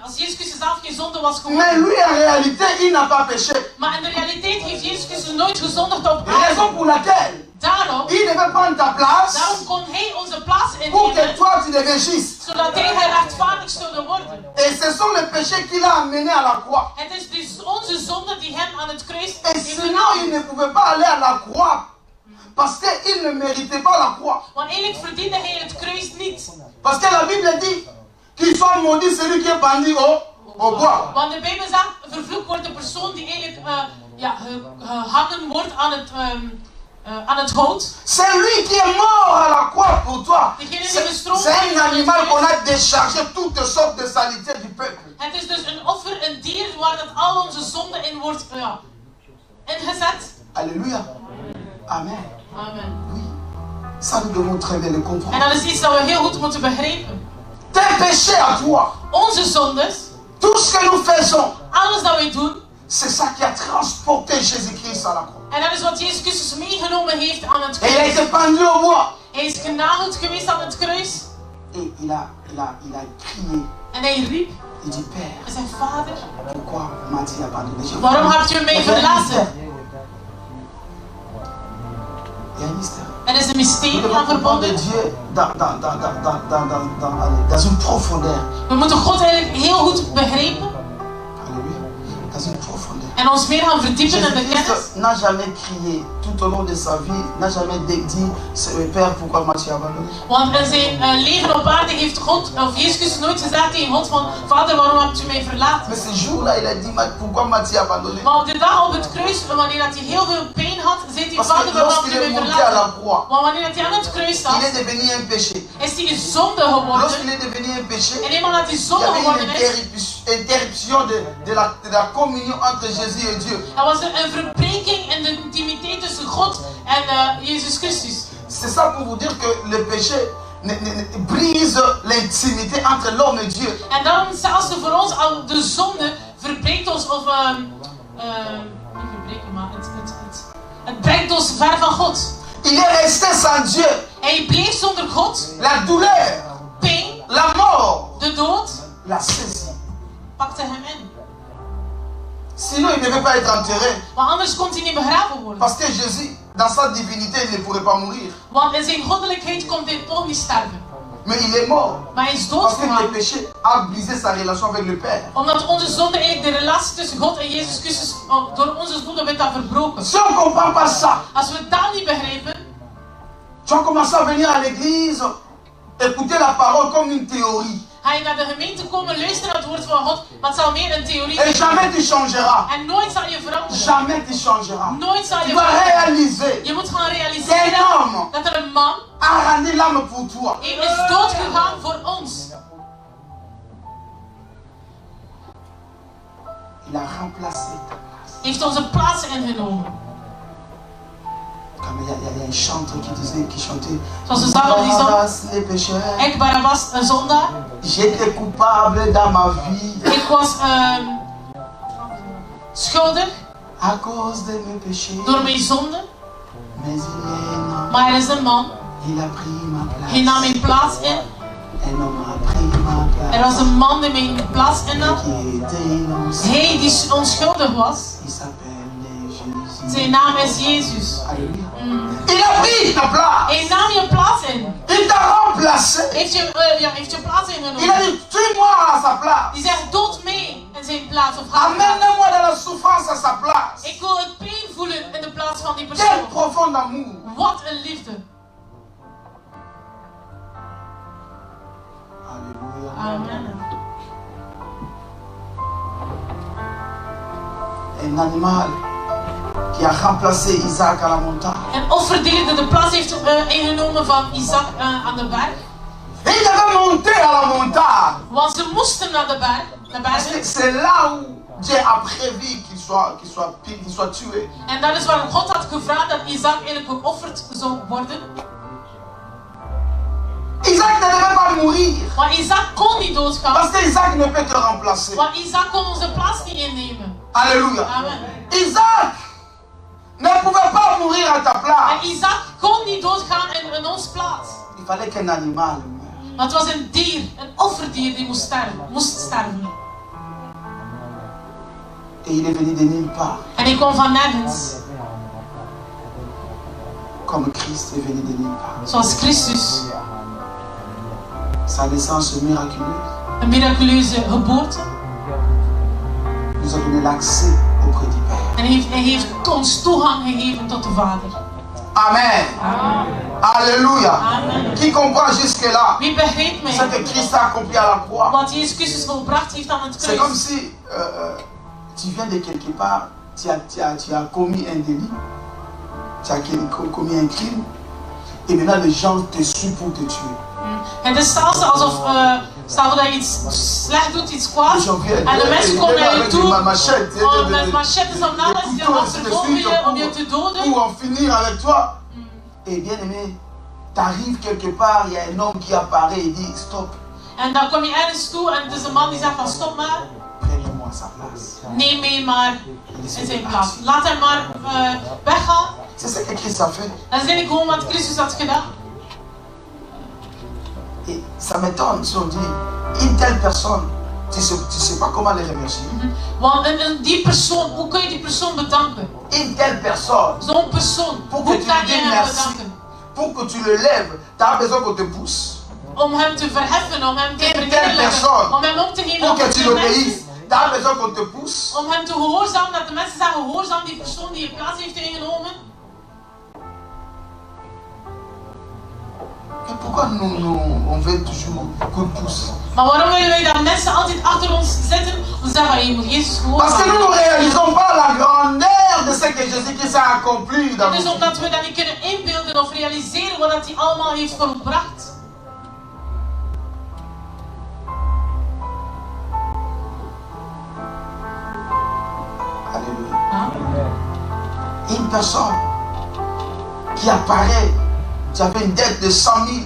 als Jezus Christus zelf geen zonde was Mais geworden. lui, en réalité, il n'a pas péché. Maar in de realiteit heeft Jezus Christus nooit gezondigd op Raison aarde. pour laquelle Daarom il devait prendre ta place kon hij onze plaats pour que innemen. toi, tu deviens juste. Zodat hij rechtvaardig zou worden. Et ce sont les péchés qu'il a amenés à la croix. Het is dus onze zonde die hem aan het kruis Et heeft sinon, genomen. il ne pouvait pas aller à la croix. Parce qu'il ne méritait pas la croix. Want eigenlijk verdiende hij het kruis niet. Parce que la Bible dit qu'il soit maudit celui qui est pendu au bois. Want de Bijbel zegt, vervloekt wordt de persoon die eigenlijk gehangen wordt aan het hout. C'est lui qui est mort à la croix pour toi. C'est un animal qu'on a déchargé toutes sortes de saletés du peuple. Het is dus een offer, een dier waar dat al onze zonde in wordt ingezet. Alléluia. Amen. Amen. Oui. Ça, nous devons très bien le comprendre. En dat is iets dat we heel goed moeten begrijpen. Tes péchés à toi, Onze zondes, tout ce que nous faisons, alles dat wij doen, c'est ça qui a transporté Jésus-Christ à la croix. en dat is wat Jezus Christus meegenomen heeft aan het Et il a kruis. été pendu au bois. Hij is genageld geweest aan het kruis. Et il a crié. En hij riep, Il dit, Père, hij zei, Vader, pourquoi m'as-tu abandonné? waarom hebt u mij verlaten? Il y a un mystère. Er is een Nous mysterie devons aan comprendre verbonden. Dieu dans une profondeur. We moeten God eigenlijk heel goed begrijpen Alléluia. Dans une profondeur. en ons meer gaan verdiepen in de kennis. Jésus-Christ n'a jamais crié tout au long de sa vie, n'a jamais dit, Père, pourquoi m'as-tu abandonné? Want in zijn leven op aarde heeft God, of Jezus Christus nooit gezegd tegen God van, Vader, waarom hebt u mij verlaten? Mais ce jour-là, il a dit, pourquoi m'as-tu abandonné? Maar op de dag op het kruis, wanneer dat hij heel veel pijn had, zei hij, Parce Vader, que waarom hebt lorsqu'il u est mij monté à la verlaten? croix, Want wanneer dat hij aan het kruis zat, il est devenu un péché. is hij een zonde Lorsqu'il geworden. est devenu un péché, En eenmaal dat hij il y zonde avait geworden une is, interruption de la communion entre Jésus et Dieu. er was een verbreking in de intimiteit tussen God en Jezus Christus. C'est ça pour vous dire que le péché brise l'intimité entre l'homme et Dieu. En daarom zelfs voor ons al de zonde verbreekt ons of niet verbreken, maar het brengt ons ver van God. Il est resté sans Dieu. Hij bleef zonder God. La douleur, Pijn, la mort, de dood, l'a saisi. pakte hem in. Sinon, il ne devait pas être enterré. Want anders kon hij niet begraven worden. Parce que Jésus, dans sa divinité, il ne pourrait pas mourir. Want in zijn goddelijkheid kon hij toch niet sterven. Mais il est mort. Maar hij is Parce que le doodgegaan. péché a brisé sa relation avec le Père. Omdat onze zonde eigenlijk de relatie tussen God en Jezus Christus, door onze zonde werd dat verbroken. Si on ne comprend pas ça, Als we dat niet begrijpen, tu vas commencer à venir à l'église, écouter la parole comme une théorie. ga je naar de gemeente komen, luisteren naar het woord van God, maar het zal meer een theorie Et zijn. jamais tu changeras. En nooit zal je veranderen. Jamais tu changeras. Nooit zal Tu je dois veranderen. réaliser Je moet gaan qu'un realiseren homme dat er een man a rendu l'âme pour toi. is doodgegaan voor ons. Il a remplacé ta place. Heeft onze plaats ingenomen. Comme il y a un chanteur qui chantait. Zoals we zagen die zong. Barabbas, les pécheurs. Ik, Barabbas, een zondaar. J'étais coupable dans ma vie. Ik was schuldig À cause de mes péchés. door mijn zonde. Mais il est un homme. Maar er is een man, Il a pris ma place. die nam mijn plaats in. Un homme a pris ma place. Er was een man die mijn plaats innam. Qui était innocent. Hij die onschuldig was. Il s'appelle Jésus. Zijn naam is Jezus. Alléluia. Il a pris ta place. Hij nam je plaats in. Il t'a remplacé. Heeft je plaats Il a ingenomen. dit, tue-moi à sa place. Die zegt, dood mee in zijn plaats of haar plaats. Amène-moi dans la souffrance à sa place. Ik wil het pijn voelen in de plaats van die Quel persoon. profond amour. Wat een liefde. Alléluia. Amen. Un animal qui a remplacé Isaac à la montagne. Een offerdier de plaats heeft ingenomen van Isaac aan de berg. Et il devait monter à la montagne. Want ze moesten naar de berg. Parce que c'est là où Dieu a prévu qu'il soit tué. En dat is waarom God had gevraagd dat Isaac eigenlijk geofferd zou worden. Isaac ne devait pas mourir. Maar Isaac kon niet doodgaan. Parce que Isaac ne peut te remplacer. Want Isaac kon onze plaats niet innemen. Alléluia. Amen. Isaac ne pouvait pas mourir à ta En place. Isaac kon niet doodgaan in ons plaats. Il fallait qu'un animal meure. Maar het was een dier, een offerdier die moest sterven. Et il est venu de nulle part. En hij kwam van nergens. Comme Christ est venu de nulle part. Zoals Christus. Sa naissance miraculeuse Een miraculeuze geboorte. nous a donné l'accès auprès du Père. En hij heeft ons toegang gegeven tot de Vader. Amen. Amen. Alléluia. Amen. Qui comprend jusque-là Wie begrijpt ce mij? que Christ a accompli à la croix? Wat Jezus Christus volbracht heeft aan het C'est comme kruis. si tu viens de quelque part, tu as commis un délit, tu as commis un crime, et maintenant les gens te suivent pour te tuer. Het is zelfs alsof, stel dat je iets slecht doet, iets kwaads, Les gens viennent en de mensen komen naar je avec toe ma machette, met machettes om naast je te achtervolgen je, om je te doden. pour en finir avec toi. Et bien aimé, tu arrives quelque part, il y a un homme qui apparaît et dit stop, En dan kom je ergens toe en het is een man die zegt van stop maar, prends-moi à sa place. neem mee maar in zijn plaats. Laat hem maar weggaan. C'est ce que Christ a fait. Dat is eigenlijk gewoon wat Christus had gedaan. Et ça m'étonne si on dit, une telle personne, tu sais pas comment les remercier. Want die persoon, hoe kun je die persoon bedanken? Une telle personne, Zo'n persoon, pour que hoe tu kan lui je dises hem merci, bedanken? pour que tu le lèves, tu as besoin qu'on te pousse. Om hem te verheffen, om hem te Une telle verinnerlijken, personne, om hem op te nemen pour op que tu de l'obéisses, mensen. tu as besoin qu'on te pousse. Om hem te gehoorzamen, dat de mensen zeggen gehoorzaam die persoon die je plaats heeft ingenomen. Et pourquoi on veut toujours coup de pouce? Maar waarom willen wij dat mensen altijd achter ons zitten? Om te zeggen, je moet Jezus Parce que nous gehoorzamen. ne réalisons pas la grandeur de ce que Jésus-Christ a accompli dans Het is nos omdat vies. we dat niet kunnen inbeelden of realiseren wat hij allemaal heeft volbracht. Alléluia. Amen. Une personne qui apparaît, tu avais une dette de 100 000.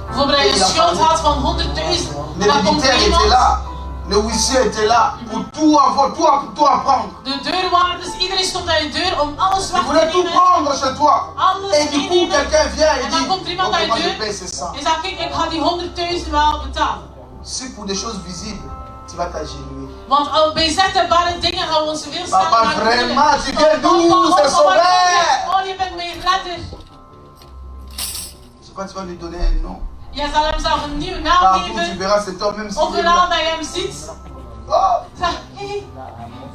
Bijvoorbeeld dat je een schuld had van 100.000. Le En dan komt débiteur er était iemand. là. Le huissier était là pour tout avoir, tout apprendre. De deurwaarders, iedereen stond aan je deur om alles Il weg te voulait tout nemen. prendre chez toi. Alles Et du coup, meenemen. quelqu'un vient et En dan dit, komt er iemand aan ok, je moi je deur. paye, c'est ça. En zegt, kijk, ik ga die 100.000 wel betalen. Si pour des choses visibles, tu vas t'agenouiller. Want al bij zichtbare dingen gaan we ons veel sneller Papa, naar de vraiment, tu voeten. viens d'où? C'est sauveur. Oh, je bent mijn redder. Je crois que tu vas lui donner un nom. Jij zal hem zelf een nieuwe naam Partout tu geven. verras cet homme, même si Overal dat je hem ziet. Oh, Zeg, hey,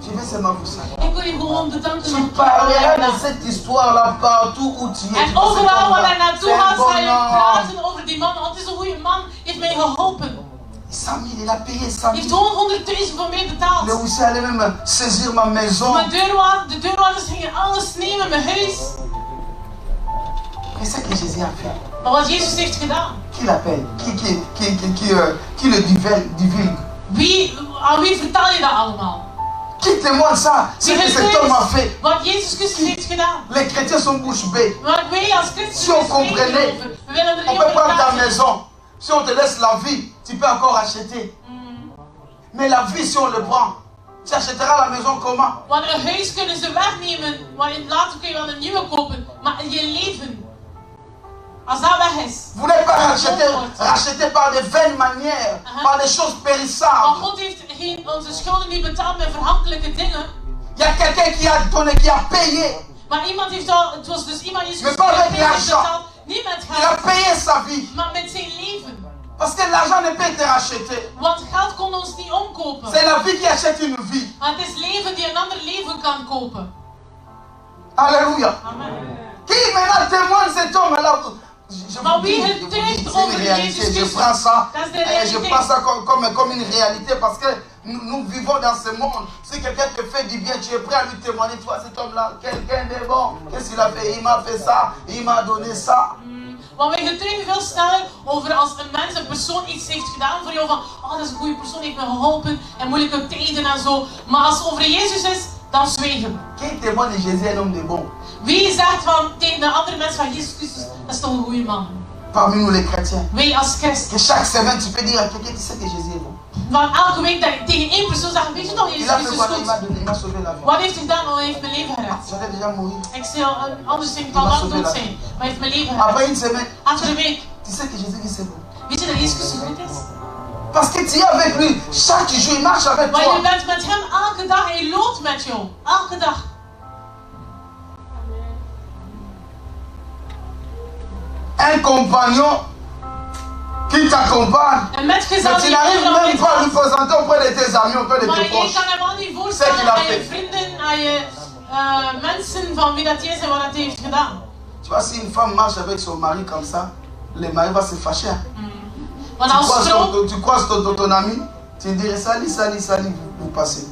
je vais seulement vous saluer. ik wil je gewoon bedanken. Tu voor het parleras naam. de cette histoire-là partout où tu es. En overal waar hij naartoe C'est un gaat, bon ga je homme. praten over die man. Want het is een goede man, heeft mij geholpen. 100 000, il a payé 100 Hij heeft 000. gewoon 100.000 voor mij betaald. Le huissier allait même saisir ma maison. De deurwaarders gingen alles nemen, mijn huis. Mais c'est ce que Jésus a fait. Maar wat Jezus heeft gedaan. Qui l'appelle? Qui le divulgue? Aan wie vertel je dat allemaal? Qui témoigne ça? Ce Wie que cet homme a fait. wat Jezus Christus heeft gedaan. Les chrétiens sont bouche bée. Maar wij als christenen Si on spreken comprenait, erover. We willen er on niet peut over prendre ta praten. maison. Si on te laisse la vie, tu peux encore acheter. Mais la vie, si on le prend, tu achèteras la maison comment? Want een huis kunnen ze wegnemen, maar later kun je wel een nieuwe kopen. Maar je leven, als dat weg is. Vous n'êtes pas racheté par de vaines manières, par des choses Maar périssables. God heeft onze schulden niet betaald met verhankelijke dingen. Il y a quelqu'un qui a donné, qui a payé. Maar iemand heeft al, het was dus iemand die Mais pas avec heeft l'argent. betaald. Niet met Il a geld, payé sa vie. maar met zijn leven. Parce que l'argent ne peut être racheté. Want geld kon ons niet omkopen. C'est la vie qui achète une vie. Maar het is leven die een ander leven kan kopen. Alléluia. Amen. Qui maintenant témoigne cet homme-là? Maar wie getuigt c'est une over réalité. Jezus Je Christus? prends ça, Dat is de et je realiteit. prends ça comme une réalité parce que nous vivons dans ce monde. Si quelqu'un te fait du bien, tu es prêt à lui témoigner. Toi, cet homme-là, quelqu'un de bon. Qu'est-ce qu'il a fait? Il m'a fait ça, il m'a donné ça. Want wij getuigen veel sneller over als een mens, een persoon iets heeft gedaan voor jou van, oh dat is een goede persoon, die heeft me geholpen in moeilijke tijden en zo. Maar als het over Jezus is, dan zwijgen we. Qui témoigne de Jésus, un homme de bon? Wie zegt van tegen een andere mens van Jezus Christus, dat is toch een goede man. Parmi nous les chrétiens. Wij als christen. Que chaque semaine, tu peux dire à quelqu'un, tu sais que Jésus est bon. Van elke week dat je tegen één persoon zegt, weet je toch, Il Jezus a fait Christus quoi? is goed. Il m'a sauvé la vie. Wat heeft hij gedaan? Oh, hij heeft mijn leven gered. J'allais déjà mourir. Ik zou anders zijn, ik kan lang dood zijn. Maar hij heeft mijn leven gered. Après une semaine, Achter een week. tu sais que Jésus est bon. Weet je dat Jezus Christus goed is? Parce que tu es avec lui. Chaque jour, il marche avec Maar je toi. bent met hem elke dag, hij loopt met jou. Elke dag. Un compagnon qui t'accompagne. Een metgezel Mais tu die n'arrives overal même mee pas à lui gaat. présenter auprès de tes amis, auprès de Maar tes je proches. kan hem al niet Zeg voorstellen je dat aan je fait? vrienden, aan je mensen van wie dat hij is en wat dat hij heeft gedaan. Tu vois, si une femme marche avec son mari comme ça, le mari va se fâcher. Want als vrouw, Tu croises ton ami, tu dirais salut, salut, salut, vous passez.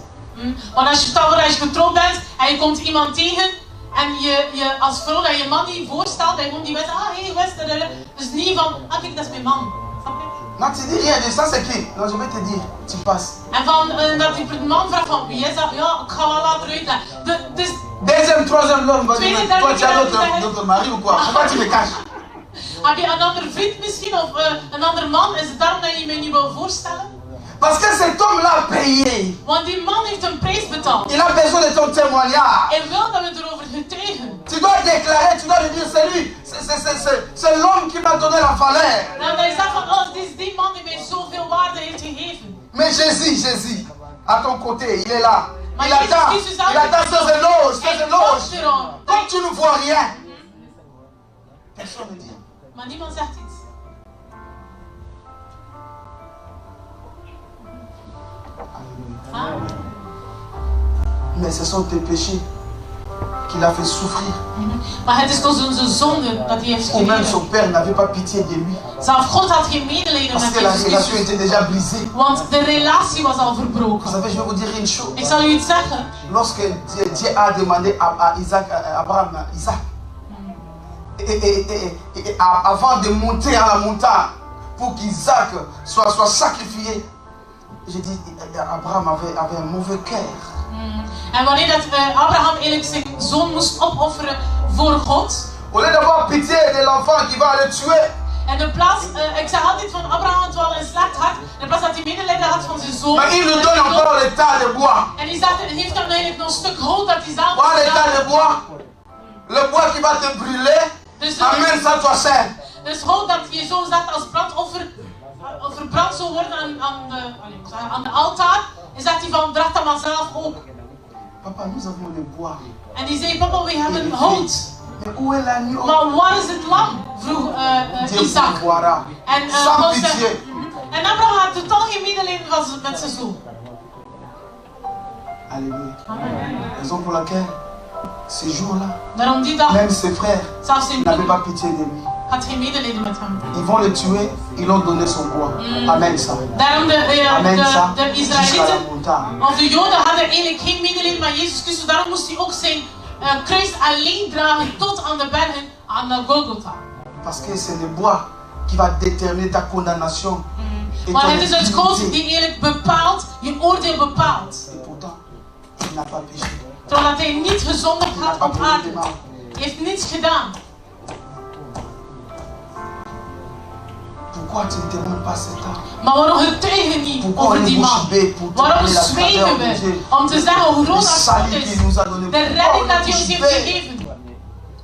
want als je stel voor dat je getrouwd bent en je komt iemand tegen en je als vrouw dat je man niet voorstelt en gewoon die weet, ah hey, Wester, dus niet van, ah kijk, dat is mijn man. Snap je? Non, tu dis rien de ça, c'est qui? Non, je vais te dire, tu passes. En van dat die man vraagt van wie is dat? Ja, ik ga wel later uitleggen. Dus Deuxième, troisième, l'homme va dire, Tweede, mais toi derde tu as keer d'autres maris ou quoi? Pourquoi tu me caches? heb je een ander vriend misschien of een ander man? Is het daarom dat je mij niet wil voorstellen? Parce que cet homme-là a payé. Want die man heeft een prijs betaald. Il a besoin de ton témoignage. Hij wil dat we erover getuigen. Tu dois déclarer, tu dois lui dire, c'est lui, c'est l'homme qui m'a donné la valeur. En hij zegt van, oh, het is die man die mij zoveel waarde heeft gegeven. Mais Jésus, à ton côté, il est là. Maar Il Jezus attend, Christus il attend ses éloges, Hij ses éloges. wacht erom. Comme tu ne vois rien, personne ne dit. Maar niemand zegt iets. Amen. Mais ce sont tes péchés qu'il a fait souffrir. Maar het is dus onze zonde dat hij heeft Ou même geleden. son père n'avait pas pitié de lui. Zelf God had geen medelijden Parce met que la Jezus relation Christus. était déjà brisée. Want de relatie was al Vous verbroken. savez, je vais vous dire une chose. Ik zal u iets zeggen. Lorsque Dieu a demandé à Isaac, à Abraham, Isaac, et avant de monter à la montagne pour qu'Isaac soit sacrifié, j'ai dit, Abraham avait un mauvais cœur. En wanneer dat Abraham eigenlijk zijn zoon moest opofferen voor God, Au lieu d'avoir pitié de l'enfant qui va aller tuer, En in plaats, ik zeg altijd van Abraham had wel een slecht hart. In plaats dat hij medelijden had van zijn zoon. Mais il nous donne encore le tas de bois. En hij zegt, heeft hem eigenlijk nog een stuk hout dat hij zelf Voilà le tas de bois. Le bois qui va te brûler. Dus, Amène ça toi seul. dus hout dat je zo zegt als brandoffer verbrand zou worden aan de altaar. En zegt hij van, draag dat maar zelf ook. Papa, nous avons le bois. En die zei, papa, we hebben hout. Mais où est l'agneau? Maar waar is het lam? Vroeg Isaac. En, Sans pitié. En Abraham had totaal geen medelijden met zijn zoon. Alléluia. Raison pour laquelle, ce jour-là, Daarom die dag, même ses frères zelfs zijn n'avaient broer pas pitié de lui. had geen medelijden met hem. Ils vont le tuer, ils l'ont donné son bois. Amen ça. Daarom Amen ça. de Jusqu'à la Israëlieten, montagne. of de Joden hadden eigenlijk geen medelijden met Jezus Christus. Daarom moest hij ook zijn kruis alleen dragen tot aan de bergen, aan de Golgotha. Parce que c'est le bois qui va déterminer ta condamnation. Et Maar ton het is het goud impunité. die eigenlijk bepaalt, je oordeel bepaalt. Et pourtant, il n'a pas péché. Terwijl hij niet gezondigd Il n'a had pas op commis de aarde. mal. Hij heeft niets gedaan. Pourquoi tu ne témoignes pas cet âme? Maar waarom getuigen we niet Pourquoi over on est die bouche man? bée pour Waarom témoigner la zwijgen grandeur de we Dieu? om te zeggen hoe Le groot dat God salut is? qu'il nous a donné. De Pourquoi redding on dat est hij ons bouche heeft bée? gegeven.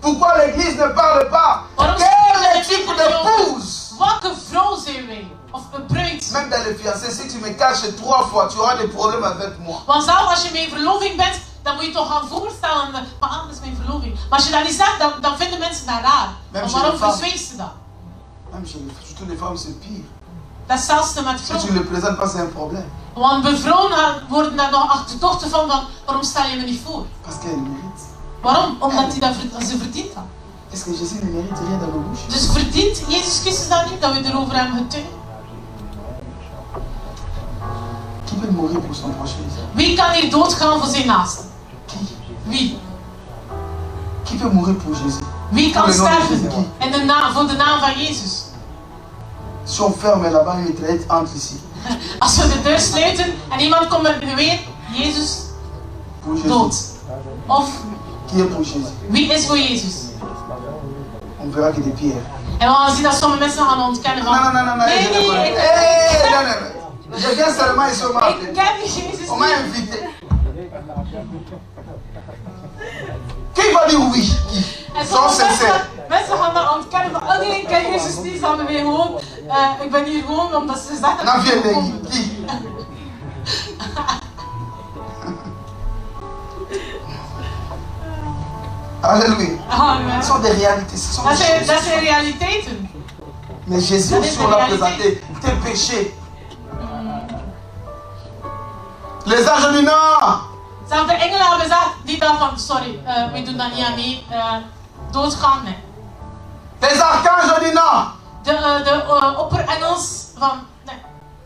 Pourquoi l'église ne parle pas? Waarom Quel spreken we type niet met d'épouse? Welke vrouw zijn wij? Of een bruid? Même dans les fiancés, si tu me caches 3 fois, tu auras des problèmes avec moi. Want zelfs als je mijn verloving bent, dan moet je toch gaan voorstellen. Maar dat is mijn verloving. Maar als je dat niet zegt, dan vinden mensen dat raar. Maar waarom verzwijgt ze dat? Même chez les, surtout les femmes, c'est pire. Dat is zelfs met Si tu vrouwen. ne le présentes pas, c'est un problème. Want bij vrouwen worden daar nog achterdochten van waarom stel je me niet voor? Parce qu'elle mérite. Waarom? Omdat ze verdient dat. Est-ce que Jésus ne mérite rien dans nos bouches? Dus verdient Jezus Christus dat niet, dat we erover hem getuigen? Qui peut mourir pour son prochain? Wie kan hier doodgaan voor zijn naaste? Qui? Wie? Qui peut mourir pour Jésus? Wie kan Voor de naam van sterven Jezus. en voor de naam van Jezus? Si on ferme là-bas, une mitraillette entre ici. Als we de deur sluiten en iemand komt met een geweer, Jezus Pour Jésus. dood. Of Qui est pour Jésus? wie is voor Jezus? On verra que des pierres. En we gaan zien dat sommige mensen gaan ontkennen van... Non, non, non, non, non. Nee, non, non, nee, non, non. Je viens seulement ici, on m'a ik appelé. ken Jezus On m'a niet. invité. Qui va dire oui? Qui? En Sans sommige cesser. mensen gaan dat ontkennen van... Oh nee, ik ken Jezus niet. Ze gaan weer gewoon... ik ben hier gewoon omdat ze zeggen... Non, viens, qui? Alléluia. Amen. Ce sont des réalités. Ce sont des choses. Dat zijn realiteiten. Mais Jésus Ça, aussi, c'est on l'a la réalité. présenté tes péchés. Les anges du Nord. Zelfs de engelen hebben gezegd, die dag van... Sorry, we doen daar niet aan mee. Doodgaan, nee. Les archanges du Nord. De opperengels van... Nee.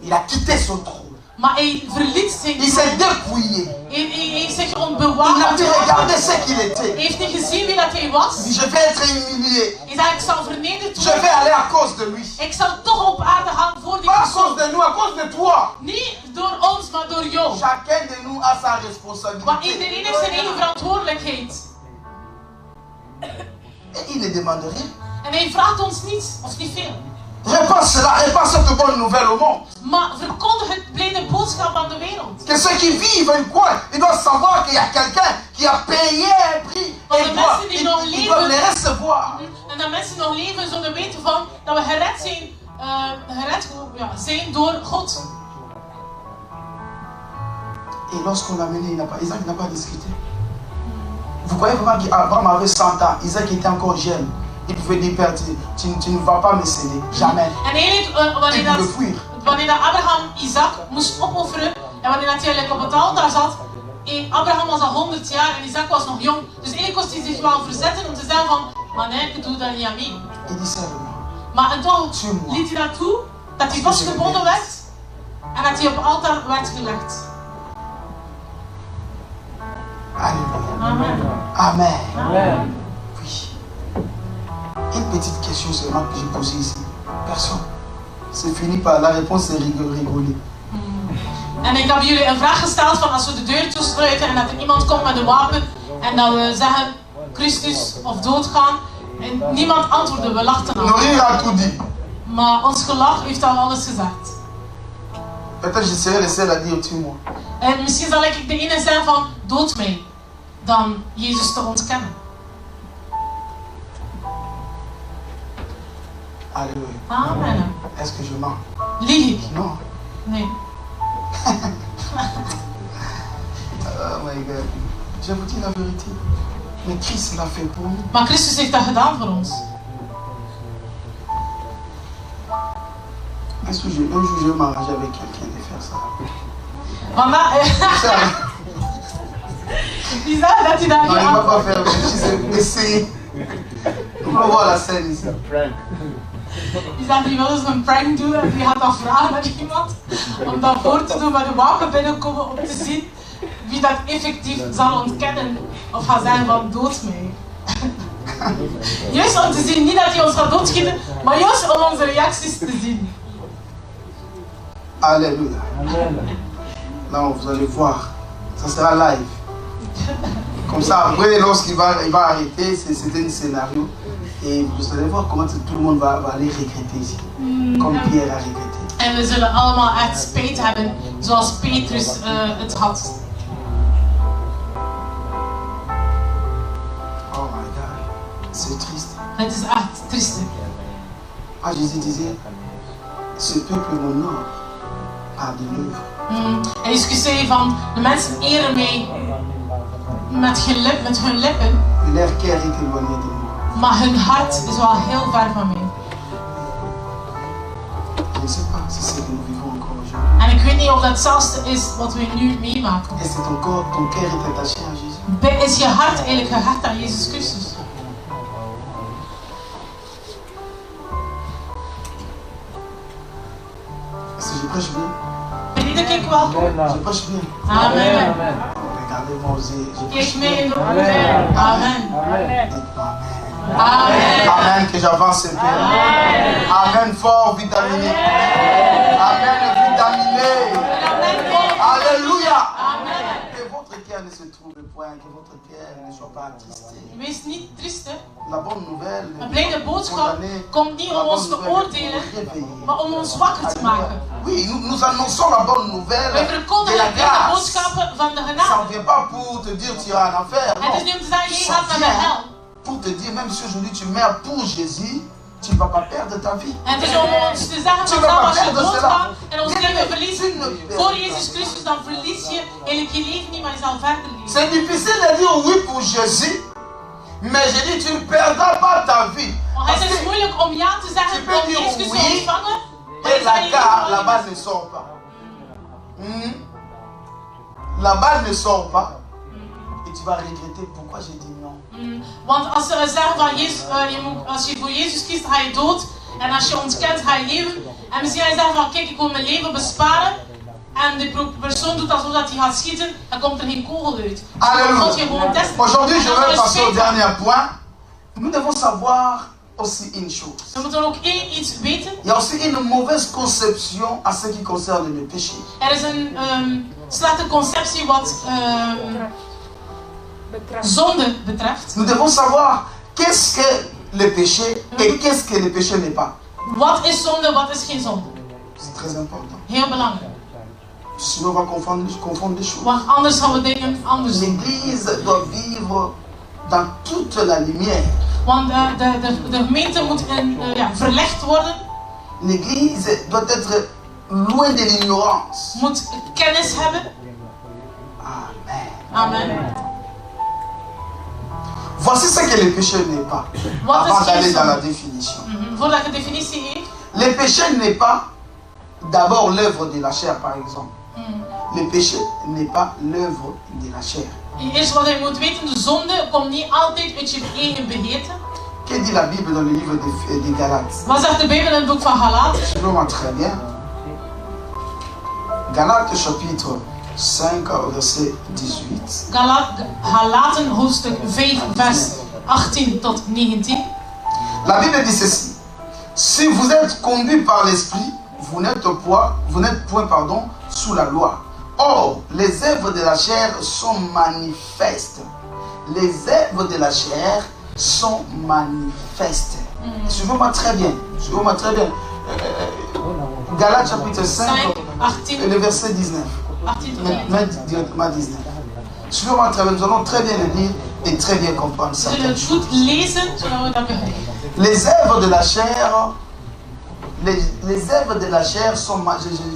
Il a quitté son trône. Maar hij verliet zijn Il s'est dépouillé. Hij heeft zich Il n'a ontbewaard. pu regarder ce qu'il était. Hij heeft niet gezien wie dat hij was. Il dit, je vais être humilié. Hij zei, ik zal vernederd Je vais worden. aller à cause de lui. Ik zal toch op aarde gaan voor die Pas à persoon. cause de nous, à cause de toi. Niet door ons, maar door jou. Chacun de nous a sa Maar responsabilité. iedereen heeft zijn eigen verantwoordelijkheid. Et il ne demande rien. En hij vraagt ons niets, of niet veel. Répands cela, répands cette bonne nouvelle au monde. Maar verkondig het blijde boodschap aan de wereld. Que ceux qui vivent une quoi, ils doivent savoir qu'il y a quelqu'un qui a payé un prix. Maar Et de ils mensen die nog ils doivent leven, les recevoir. en dat mensen nog leven zullen weten van dat we gered zijn door God. Et lorsqu'on l'a mené, Isaac n'a pas discuté. Vous croyez vraiment qu'Abraham avait 100 ans, Isaac était encore jeune. Il pouvait dire, Père, tu ne vas pas me céder. Jamais. En eigenlijk, Il pouvait fuir. wanneer dat Abraham Isaac moest opofferen en wanneer dat hij eigenlijk op het altaar zat, Abraham was al 100 jaar en Isaac was nog jong. Dus eigenlijk kost hij zich wel verzetten om te zeggen van, maar nee, ik doe daar niet aan mee. Il dit simplement, Maar en toch Tuur-moi. liet hij dat toe, dat hij vastgebonden werd en dat hij op het altaar werd gelegd. Alléluia. Amen. Amen. Amen. Oui. Une petite question seulement que j'ai posée ici. Personne. C'est fini par la réponse, c'est rigoler. En ik heb jullie een vraag gesteld van als we de deur toesluiten en dat er iemand komt met een wapen en dat we zeggen Christus of doodgaan en niemand antwoordde, we lachten Nourrir aan. a tout dit. Maar ons gelach heeft al alles gezegd. Peut-être je serai le seul à dire tue-moi. En misschien zal ik de ene zijn van dood mij. Dan Jezus te ontkennen. Alléluia. Amen. Est-ce que je mens? Lieg ik? Non. Nee. Oh my God. Je vous dis la vérité. Mais Christ l'a fait pour nous. Maar Christus heeft dat gedaan voor ons. Un jour, je vais m'arranger avec quelqu'un de faire ça. Die zei dat hij daar Non, niet il ne va aan... pas faire. Je sais essayer. On va voir la scène ici. Die zei die wil eens een prank doen en die gaat dan vragen aan iemand om dat voor te doen met de wagen binnenkomen om te zien wie dat effectief zal ontkennen of gaat zeggen van dood mij. Juist om te zien, niet dat hij ons gaat doodschieten, maar juist om onze reacties te zien. Alléluia. Là, vous allez voir. Ça sera live. Comme ça, après, lorsqu'il va arrêter, c'était un scénario. Et vous allez voir comment tout le monde va aller regretter ici. Comme Pierre a regretté. En we zullen allemaal echt spijt hebben, zoals Petrus het had. Oh my God. C'est triste. Het is echt triestig. Ah, Jésus disait, ce peuple m'honore par de l'œuvre. En Jezus zei van, de mensen eren mij met hun lippen, Leur cœur est éloigné de moi. maar hun hart is wel heel ver van mij. Je ne sais pas si c'est ce que nous vivons encore aujourd'hui. En ik weet niet of dat hetzelfde is wat we nu meemaken. Est-ce que ton cœur est attaché à Jésus? Is je hart eigenlijk gehecht aan Jezus Christus? Est-ce que je prêche bien? Predik ik wel? Je prêche bien. Amen. Regardez-moi, je Kijk prêche mee bien. in de ogen. Amen. Dites-moi Amen. Amen. Amen, que j'avance un peu. Amen, fort, vitaminé. Amen, vitaminé. Alléluia. Que votre cœur ne se trouve point, que votre cœur ne soit pas attristé. Wees niet triest, hè. La bonne nouvelle. Een blijde boodschap komt niet om ons te oordelen, maar om ons wakker te maken. Oui, nous annonçons la bonne nouvelle Wij de verkondigen la de blijde grâce. boodschappen van de Ça genade. ne vient pas pour te dire tu iras en enfer. Het is Non. niet om te zeggen, je Ça gaat naar de hel. vient pour te dire, même si aujourd'hui tu meurs pour Jésus, tu ne vas pas perdre ta vie. En het is om ons te zeggen van zelf als je doodgaat en ons leven verliest voor Jezus Christus, dan verlies je eigenlijk je leven niet, maar je zal verder leven. C'est difficile de dire oui pour Jésus, mais je dis tu ne perdras pas ta vie. Want Parce het is que moeilijk om ja te zeggen tu peux om dire Jezus te oui, ontvangen, maar et je zal la je gare leven là-bas verliezen. ne sort pas. La balle ne sort pas. Et tu vas regretter pourquoi j'ai dit non. Want als ze zeggen van Jezus, als je voor Jezus kiest, ga je dood. En als je ontkent, ga je leven. En misschien ga je zeggen van kijk, ik wil mijn leven besparen. En de persoon doet alsof hij gaat schieten, dan komt er geen kogel uit. Alléluia. Je gewoon testen. Aujourd'hui, je En dan vais is het passer au spijtig. dernier point. Nous devons savoir aussi une chose. We moeten ook iets weten. Il y a aussi une mauvaise conception à ce qui concerne le péché. Er is een slechte conceptie wat zonde betreft. Nous devons savoir qu'est-ce que le péché et qu'est-ce que le péché n'est pas. Wat is zonde, wat is geen zonde? C'est très important. Heel belangrijk. Sinon, on va confondre les choses. Want anders gaan we dingen anders doen. L'Église doit vivre dans toute la lumière. Want de gemeente moet verlegd worden. L'Église doit être loin de l'ignorance. Moet kennis hebben. Amen. Amen. Voici ce que le péché n'est pas. Wat Avant is d'aller geen dans la zonde? définition. Voordat je de definitie heeft. Le péché n'est pas d'abord l'œuvre de la chair, par exemple. Le péché n'est pas l'œuvre de la chair. Eerst wat je moet weten, de zonde komt niet altijd uit je eigen begeerte. Que dit la Bible dans le livre de Galates? Wat zegt de Bijbel in het boek van Galaten? Suivez-moi très bien. Galates chapitre 5, verset 18. Galaten hoofdstuk 5, vers 18 tot 19. La Bible dit ceci. Si vous êtes conduits par l'Esprit, vous n'êtes point sous la loi. Or, les œuvres de la chair sont manifestes. Les œuvres de la chair sont manifestes. Suivez-moi très bien. Suivez-moi très bien. Galates chapitre 5, 5, 18, le verset 19. 18 tot Même 19. directement 19. Suivez-moi très bien, nous allons très bien le lire et très bien comprendre We ça. zullen het goed lezen, zodat we dat begrijpen. Les œuvres de la chair, les œuvres de la chair sont.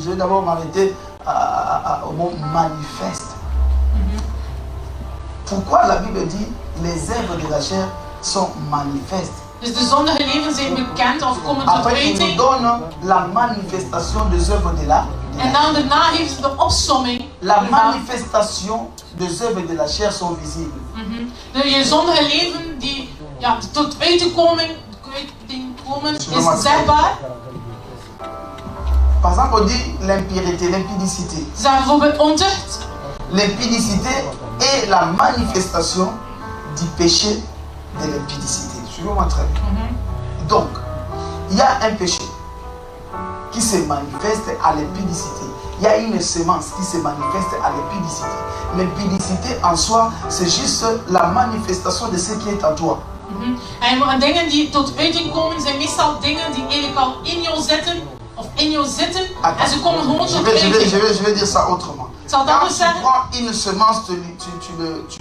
Je vais d'abord m'arrêter au mot manifeste. Pourquoi la Bible dit les œuvres de la chair sont manifestes? Dus de zondige levens zijn bekend of komen tot Après, il nous uiting. donne la manifestation des œuvres de la En dan daarna geven ze de opsomming. La ervan. manifestation des œuvres de la chair sont visibles. Je zondige leven die ja, tot uiting komen is zichtbaar. Par exemple, on dit l'impureté, l'impudicité. Ze zeggen bijvoorbeeld ontucht. L'impudicité est la manifestation du péché de l'impudicité. Suivez-moi très bien. Donc, il y a un péché qui se manifeste à l'impudicité. Il y a une semence qui se manifeste à l'impudicité. L'impudicité en soi, c'est juste la manifestation de ce qui est en toi. En dingen die tot uiting komen zijn meestal dingen die eigenlijk al in jou zitten of in jou zitten en ze komen gewoon tot uiting. Je vais dire ça autrement. Quand tu prends une semence,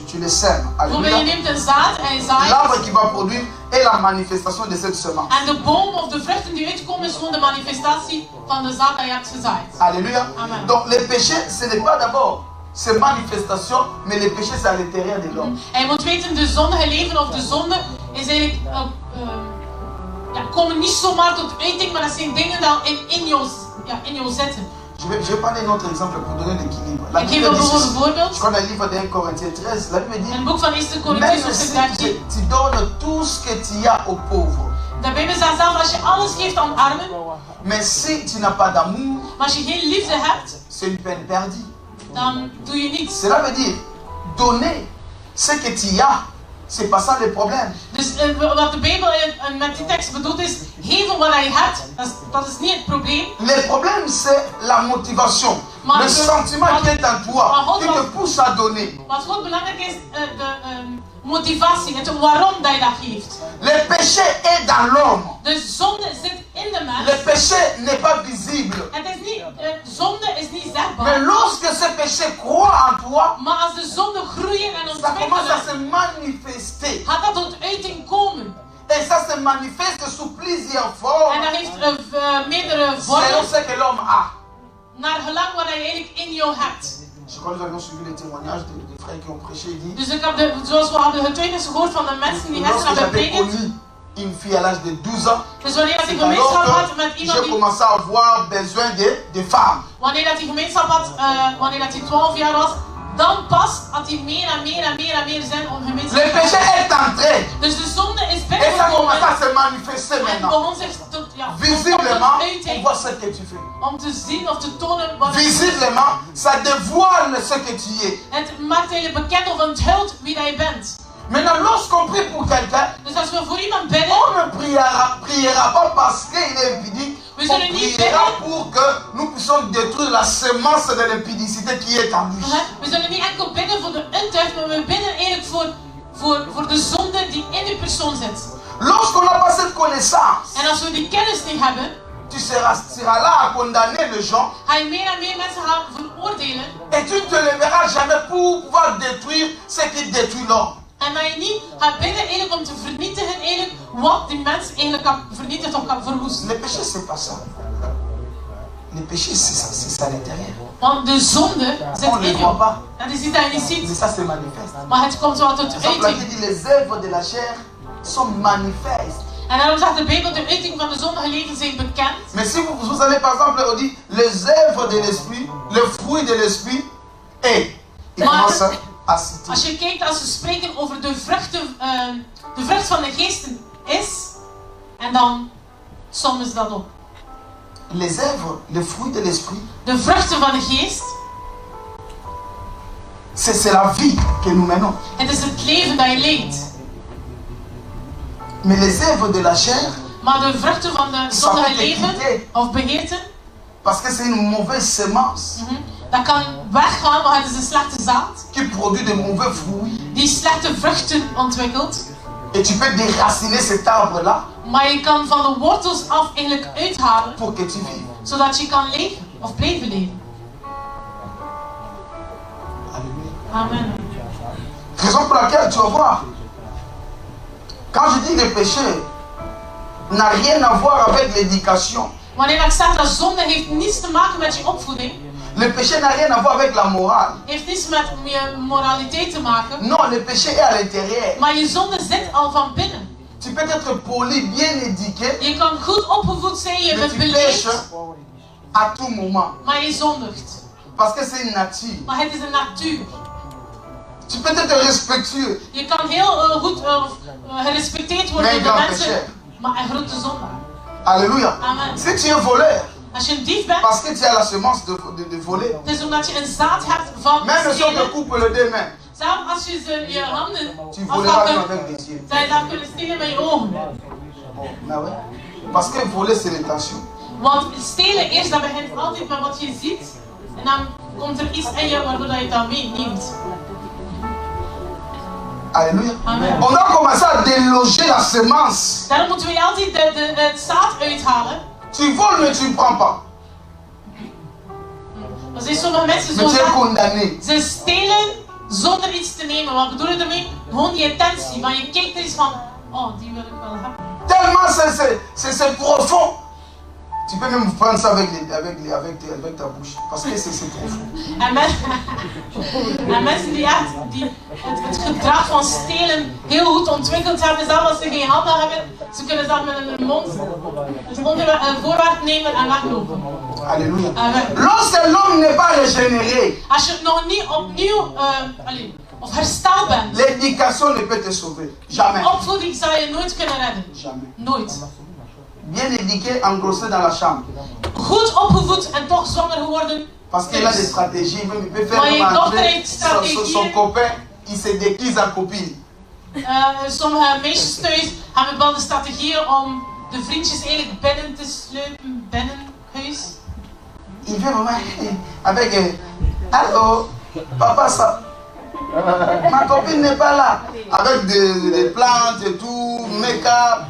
tu le sèmes. Bijvoorbeeld je neemt een zaad en je zaait. L'arbre qui va produire est la manifestation de cette semence. En de boom of de vruchten die uitkomen is gewoon de manifestatie van de zaad die je hebt gezaaid. Alléluia. Amen. Donc le péché, ce n'est pas d'abord ces manifestations, mais le péché c'est à l'intérieur de l'homme. En je moet weten, de zondige leven of de zonde is eigenlijk, komen niet zomaar tot uiting, maar dat zijn dingen die in jou zitten. Je vais prendre un autre exemple pour donner l'équilibre. Ik geef nog een voorbeeld. Je crois dans le livre d'Un Corinthiens 13, la Bible dit, In het boek van 1 même Corinthians si hoofdstuk 13. tu donnes tout ce que tu as aux pauvres, De Bijbel zegt zelf, als je alles geeft aan armen, mais si tu n'as pas d'amour, maar als je geen liefde hebt, c'est une peine perdue. dan doe je niets. Cela veut dire, donner ce que tu as, c'est pas ça le problème. Dus wat de Bijbel met die tekst bedoelt is, geven wat je hebt, dat is niet het probleem. Le problème c'est la motivation, Maar le sentiment qui est en toi, qui te pousse à donner. Wat goed belangrijk is, de motivatie, het waarom dat je dat geeft. Le péché est dans l'homme. De zonde zit in de mens. Le péché n'est pas visible. Het is niet, zonde is niet Mais zichtbaar. lorsque ce péché croît en toi, Maar als de zonde groeien en ça commence à ontwikkelen, se manifester. gaat dat tot uiting komen. Et ça se manifeste sous plusieurs En formes. dat heeft meerdere Selon vormen, ce que l'homme a. naar gelang wat je eigenlijk in jou hebt. Je crois que nous avions suivi les témoignages des frères qui ont prêché. Il dit, Dus ik heb zoals we hadden getuigenis gehoord van de mensen die gisteren lorsque hebben j'avais gepredigt. connu une fille à l'âge de 12 ans, Dus wanneer dat die c'est alors gemeenschap had met que iemand j'ai die... commencé à avoir besoin de femmes. Wanneer dat die gemeenschap had, wanneer dat hij 12 jaar was, dan pas had hij meer zin om Le gemeenschap te péché hebben. est entré. Dus de zonde is Et ça commence binnengekomen à se manifester en maintenant. begon zich tot, Visiblement, tot on uiting. voit ce que tu fais. Om te zien of te tonen wat Visiblement, ça dévoile ce que tu es. het maakt eigenlijk bekend of onthult wie dat je bent. Maintenant, lorsqu'on prie pour quelqu'un, Dus als we voor iemand bidden, on ne priera pas parce qu'il est impudique. Mais On je le dis, priera pour que nous puissions détruire la semence de l'impudicité qui est en lui. we zullen niet enkel bidden voor de ontucht, maar we bidden eigenlijk voor de zonde die in die persoon zit. Lorsqu'on n'a pas cette connaissance, En als we die kennis niet hebben, tu seras là à condamner les gens ga je meer en meer mensen gaan veroordelen. et tu ne te lèveras jamais pour pouvoir détruire ce qui détruit l'homme. En dat je niet gaat bidden eigenlijk om te vernietigen eigenlijk wat die mens eigenlijk kan vernietigen of kan verwoesten. Le péché, c'est pas ça. Le péché, c'est ça à l'intérieur. Want de zonde zit On ne le in voit jou. pas, Dat is iets dat je niet mais ziet, ça se manifeste. maar het komt wel tot Par exemple, la Bible uiting. dit les œuvres de la chair sont manifestes. En daarom zegt de Bijbel, de uiting van de zondige leven zijn bekend. Mais si vous allez par exemple, on dit les œuvres de l'esprit, le fruit de l'esprit, et il Maar- commence à citer. Als je kijkt, als we spreken over de vrucht van de geesten is, en dan sommen ze dat op. Les œuvres, le fruit de l'esprit, De vruchten van de geest, c'est la vie que nous menons. het is het leven dat je leidt. Mais les œuvres de la chair, Maar de vruchten van de zondige leven, of begeerten, parce que c'est une mauvaise semence dat kan weggaan, want het is een slechte zaad, qui produit de mauvais fruits. die slechte vruchten ontwikkelt. Et tu peux déraciner cet arbre-là Maar je kan van de wortels af eigenlijk uithalen. pour que tu vives. Zodat je kan leven of blijven leven. Alléluia. Amen. Raison pour laquelle tu vas voir. Quand je dis le péché, n'a rien à voir avec l'éducation. Wanneer ik zeg dat zonde heeft niets te maken met je opvoeding. Le péché n'a rien à voir avec la morale. Heeft niets met je moraliteit te maken. Non, le péché est à l'intérieur. Maar je zonde zit al van binnen. Tu peux être poli, bien éduqué, Je kan goed opgevoed zijn, je mais bent tu beleefd. pêches à tout moment. Maar je zondigt. Parce que c'est une nature. Maar het is een natuur. Tu peux être respectueux, Je kan heel goed gerespecteerd worden mais door de grand mensen. péché. Maar een grote zondaar. Alléluia. Amen. Si tu es voleur, Als je een dief bent, parce que tu as la semence de voler, het is omdat je een zaad hebt van même si on te stelen. coupe le deux mains, Zelfs als je je handen tu af voleras kan même kunnen, avec les yeux. zou je dat kunnen stelen met je ogen. Ah ouais? Parce que voler, c'est l'intention. Want stelen eerst, dat begint altijd met wat je ziet. En dan komt er iets in je waardoor je het dan meeneemt. Alléluia. Amen. On doit commencer à déloger la semence. Daarom moeten we altijd het zaad uithalen. Tu voles, mais tu ne prends pas. Er zijn sommige mensen Mais zo tu es zeggen, condamné. ze stelen zonder iets te nemen. Wat bedoel je ermee? Gewoon die intentie. Maar je kijkt er eens van, oh, die wil ik wel hebben. Tellement c'est profond. Tu peux même prendre ça avec ta bouche. Parce que c'est profond. En mensen die echt het gedrag van stelen heel goed ontwikkeld hebben, zelfs als ze geen handen hebben, ze kunnen zelfs met hun mond het voorwaarts nemen en weglopen. Alléluia. Amen. Lorsque l'homme n'est pas régénéré, Als je nog niet opnieuw of hersteld bent, l'éducation ne peut te sauver. Jamais. opvoeding zal je nooit kunnen redden. Jamais. Nooit. Bien éduqué, engrossé dans la chambre. Goed opgevoed en toch zwanger geworden. Parce qu'il a des stratégies. Il peut faire Maar je dochter manger heeft strategieën. son copain. Il se déguise en copine. Sommige meisjes thuis hebben bepaalde strategieën om de vriendjes eigenlijk binnen te sluipen, binnen huis. Il vient vraiment avec allô, papa, ça. Ma copine n'est pas là. Avec des plantes et tout, make-up.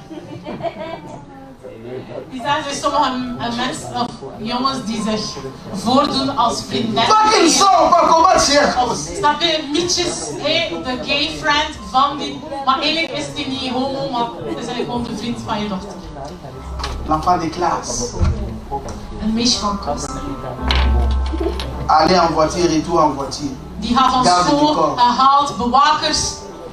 Die zijn dus sommige mensen of jongens die zich voordoen als vriendinnen. Toi qui ne sors pas, comment tu es? Of snap je, mietjes, de gay friend van die. Maar eigenlijk is die niet homo, maar het is eigenlijk gewoon de vriend van je dochter. L'enfant de classe. Een meisje van klas. Aller en voiture, retour en voiture. Die gaat van Garde du school corps. en haalt bewakers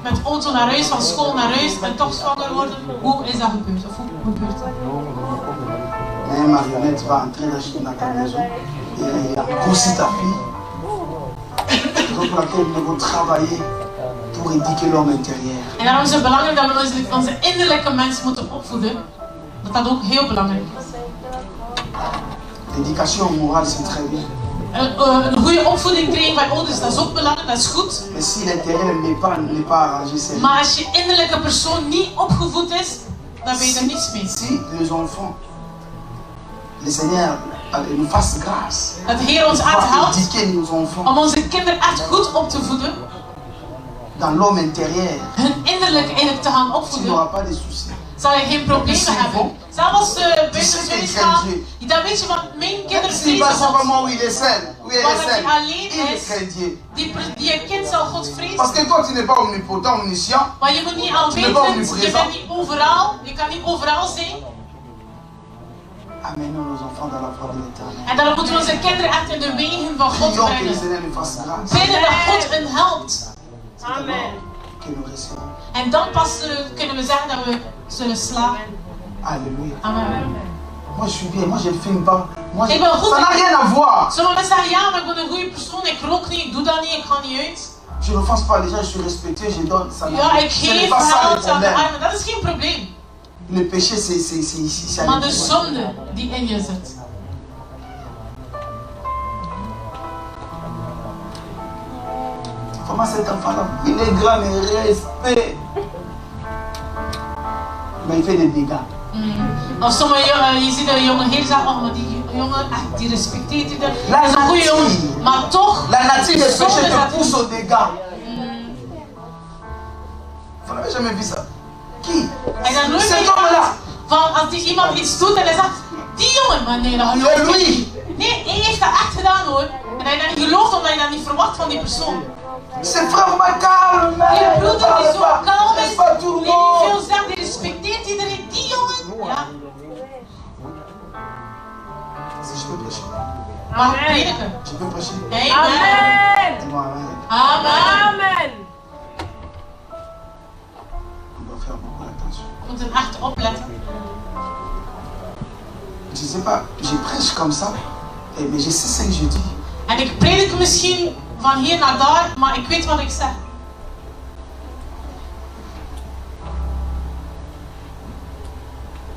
met auto naar huis, van school naar huis en toch zwanger worden. Hoe is dat gebeurd? Of hoe gebeurt dat? Un marionnette va entrer dans ta maison et il a grossi ta fille. Donc pour laquelle nous devons travailler pour éduquer l'homme intérieur. En daarom is het belangrijk dat we onze innerlijke mens moeten opvoeden. Dat ook heel belangrijk is. L'éducation morale, c'est très bien. Een goede opvoeding krijgen bij ouders, dat is ook belangrijk, dat is goed. Mais si l'intérieur n'est pas arrangé, c'est Maar als je innerlijke persoon niet opgevoed is, dan ben je er niets mee. Si les enfants, le Seigneur nous fasse grâce. Dat de Heer ons echt Pour helpt éduquer nos enfants om onze kinderen echt goed op te voeden. dans l'homme intérieur. Hun innerlijk eigenlijk te gaan Tu opvoeden. n'auras pas de soucis. Zal je geen problemen hebben. Zelfs als ze buiten huis gaan, dan weet je wat mijn kinderen S'il vrezen passe un God. moment où il est seul, où elle est Wanneer seule, hij alleen il is, craint Dieu. die kind zal God vrezen. Parce que toi, tu n'es pas omnipotent, omniscient. Maar je moet niet alwetend, je bent niet overal, je kan niet overal zijn. Amenons nos enfants dans la voie de l'éternel. En daarom moeten we onze kinderen echt in de wegen van God Prions que le brengen. Seigneur nous fasse grâce. Bidden dat God hen helpt. Amen. Que nous recevons. En dan pas kunnen we zeggen dat we zullen slagen. Alléluia. Amen. Moi, je suis bien. Moi, je ne fume pas. Moi, Ik ben goed. ça n'a rien à voir. Sommige mensen zeggen, ja, maar ik ben een goede persoon, ik rook niet, ik doe dat niet, ik ga niet uit. Je n'offense pas les gens, je suis respectueux, je donne. Ça n'a Ja, rien. ik Ce n'est geef pas ça le geld aan de problème. armen, dat is geen probleem. Le péché, c'est ici. Maar de zonde die in je zit. Comment cet enfant-là, il est grand, mais respect. Mais il fait des dégâts. Of sommige jongen, je ziet een jongen heel zacht, oh, maar die jongen, echt, die respecteert je. Dat is een goede jongen. Maar toch, La nature des zonde péchés te zat pousse in. au dégât. Vous n'avez jamais vu ça? Qui? En dan nooit Cet meer homme-là, Van als die iemand iets doet en hij zegt, die jongen, maar nee, dat geloof ik niet. Nee, hij heeft dat echt gedaan hoor. En hij dat niet gelooft omdat je dat niet verwacht van die persoon. C'est vraiment calme. Die broeder die zo kalm is, N'est-ce pas tout le die niet monde? veel zegt, die respecteert iedereen. Die jongen, ja. Si je peux prêcher. Mag ik prediken? Je peux prêcher. Amen. Dis-moi amen. Amen. On doit faire beaucoup attention. We moeten echt opletten. Je sais pas, je prêche comme ça, mais je sais ce que je dis. En ik predik misschien van hier naar daar, maar ik weet wat ik zeg.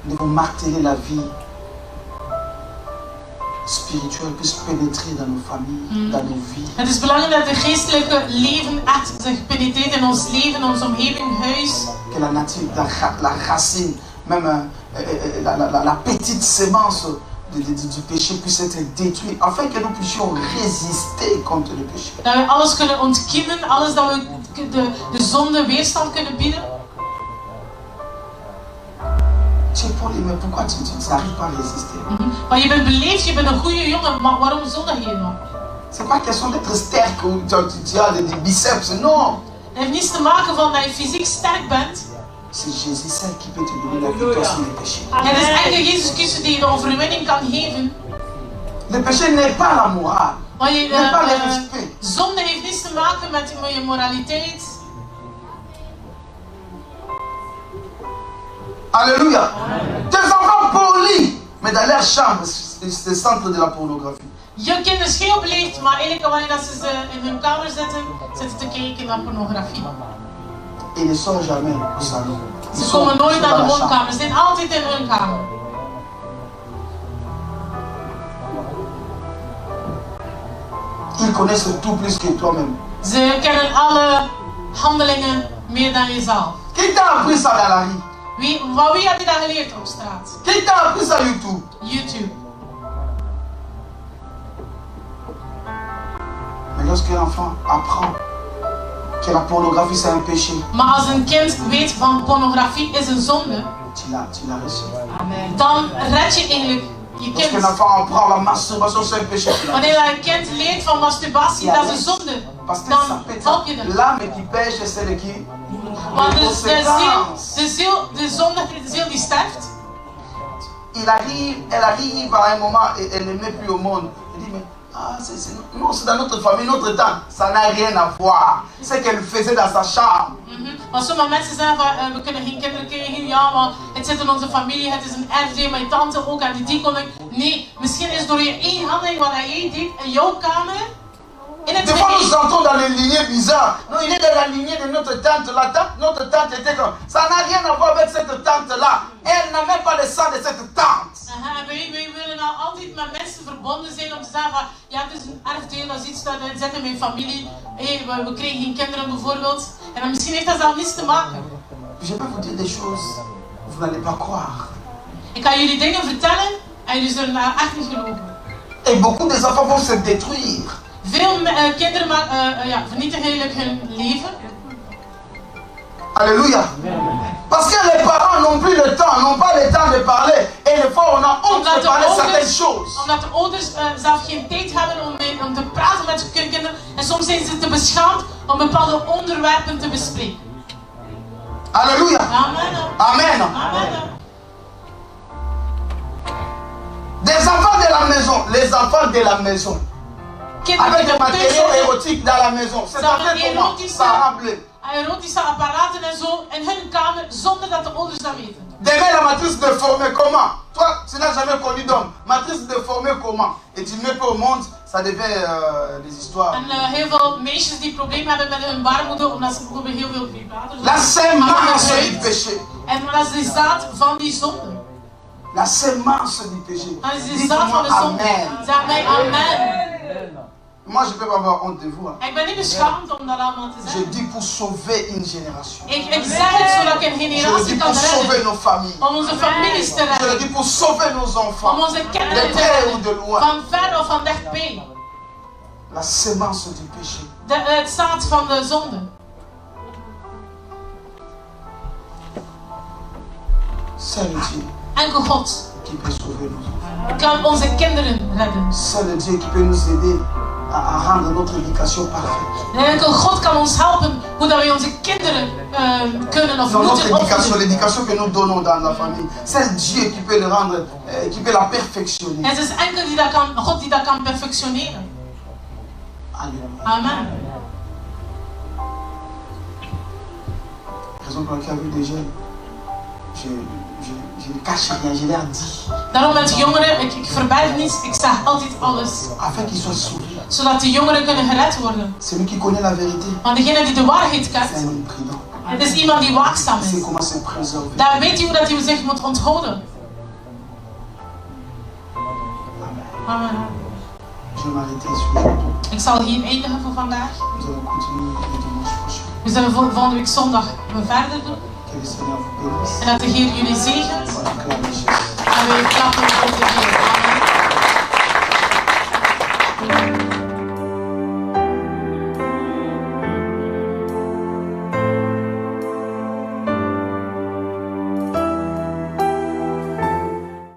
Nous devons marteler la vie spirituelle puisse pénétrer dans nos familles, dans nos vies. Het is belangrijk dat het geestelijke leven echt zich penetreert in ons leven, in onze omgeving, huis. Que la nature, la racine, même la petite sémence du péché puisse être détruite, afin que nous puissions résister contre le péché. Dat we alles kunnen ontkiemen, alles dat we de zonde weerstand kunnen bieden. Tu es poli, mais pourquoi tu n'arrives pas à résister? Maar je bent beleefd, je bent een goede jongen, maar waarom zondig je nog? C'est pas question d'être sterk ou tu as des biceps, non. Het heeft niets te maken van dat je fysiek sterk bent. C'est Jésus seul qui peut te donner la victoire sur le péché. Het is eigenlijk Jezus Christus die je de overwinning kan geven. Le péché n'est pas la morale, Maar n'est pas le respect. zonde heeft niets te maken met je moraliteit. Alléluia. Des enfants polis, mais dans leur chambre, c'est le centre de la pornographie. Je kinderen is heel beleefd, maar eigenlijk wanneer dat ze in hun kamer zitten te kijken naar pornografie. Ils ne sont jamais au salon. Ils Ze sont komen nooit dans naar de la chambre. woonkamer, ze zijn altijd in hun kamer. Ils connaissent tout plus que toi-même. Ze kennen alle handelingen meer dan jezelf. Qui t'a appris ça dans la rue? Wie had je dat geleerd op straat? Qui t'a appris ça YouTube? YouTube. Mais lorsque l'enfant apprend que la pornographie c'est un péché, Maar als een kind weet van pornografie is een zonde, tu l'as reçu. dan red je eigenlijk je Lorsque kind. l'enfant apprend la masturbation c'est un péché, tu l'as Wanneer een kind leert van masturbatie, dat is een zonde. parce que Dan ça peut help je être hem. l'âme qui pêche, c'est de qui? Want Les de conséquences. ziel, de zondigheid, de ziel die sterft. Elle arrive à un moment et elle ne met plus au monde. Elle dit, mais non, c'est dans notre famille, notre temps. Ça n'a rien à voir. C'est ce qu'elle faisait dans sa chambre. Maar sommige mensen zeggen van we kunnen geen kinderen krijgen, ja, maar het zit in onze familie, het is een erfdeel, mijn tante ook en die kon ik. Nee, misschien is door je één handeling wat jij deed in jouw kamer. In het Des fois, nous geheim. entrons dans les lignées bizarres. Non, il est dans la lignée de notre tante. Notre tante était comme. Ça n'a rien à voir avec cette tante-là. Elle n'a même pas le sang de cette tante. Aha, wij willen nou altijd met mensen verbonden zijn om te zeggen van ja, het is een erfdeel, dat is iets dat zit in mijn familie. Hey, we kregen geen kinderen bijvoorbeeld. En dan misschien heeft dat zelf niets te maken. Je peux vous dire des choses, vous n'allez pas croire. Ik kan jullie dingen vertellen en jullie zullen daar echt niet geloven. Et beaucoup des enfants vont se détruire. Veel kinderen vernietigen eigenlijk hun leven. Alléluia. Parce que les parents n'ont plus le temps, n'ont pas le temps de parler. Et des fois, on a honte de parler certaines choses. Omdat de ouders zelf geen tijd hebben om te praten met hun kinderen. En soms zijn ze te beschaamd om bepaalde onderwerpen te bespreken. Alléluia. Amen. Amen. Amen. Des enfants de la maison, les enfants de la maison. Avec des matériaux érotiques dans la maison. C'est pas fait comment? Ça rappelle. Erotische apparaten en zo in hun kamer zonder dat de ouders dat weten. Demain, la matrice déformée, comment? Toi, tu n'as jamais connu d'homme. Matrice déformée, comment? Et tu mets pas au monde, ça devient des histoires. En heel veel meisjes die problemen hebben met hun baarmoeder omdat ze bijvoorbeeld heel veel vibrator La sémence du péché. En dat is de zaad van die zonde. La sémence du péché. Dat is de zaad van de zonde. Amen. Zeg mij amen. Moi, je ne peux pas avoir honte de vous. Ik ben niet beschaamd om dat allemaal te Je zeggen. dis pour sauver une génération. Ik zeg het zodat ik een Je le generatie dis kan pour sauver redden. nos familles. Om onze families te Je le redden. dis pour sauver nos Om enfants. onze De kinderen te près ou de redden. loin. Van ver of van dichtbij. La sémence du péché. Het zaad van de zonde. Sœur Dieu. Enkel God qui peut sauver nos enfants. kan onze kinderen redden. Seul le Dieu qui peut nous aider à rendre notre éducation parfaite. En enkel God kan ons helpen hoe dat wij onze kinderen kunnen of Dans notre moeten éducation, opvoeden. l'éducation que nous donnons dans la famille, c'est Dieu qui peut le rendre, qui peut la perfectionner. En het is enkel die dat kan, God die dat kan perfectioneren. Alléluia. Amen. Raison pour laquelle, avec des jeunes, je ne cache rien, je leur dis. Daarom met jongeren, ik verberg niets, ik zeg altijd alles. Afin qu'ils soient sauvés. Zodat de jongeren kunnen gered worden. Celui qui connaît la vérité, Want degene die de waarheid c'est kent, un homme prudent. het is iemand die waakzaam Il sait is. comment se préserver. Daar weet hij hoe dat hij zich moet onthouden. Amen. Je vais m'arrêter ici aujourd'hui. Ik zal hier eindigen voor vandaag. Nous allons continuer le dimanche prochain. We zullen volgende week zondag verder doen. Que le Seigneur vous bénisse. En dat de Heer jullie zegent. On acclame Jésus. En we klappen op de Heer.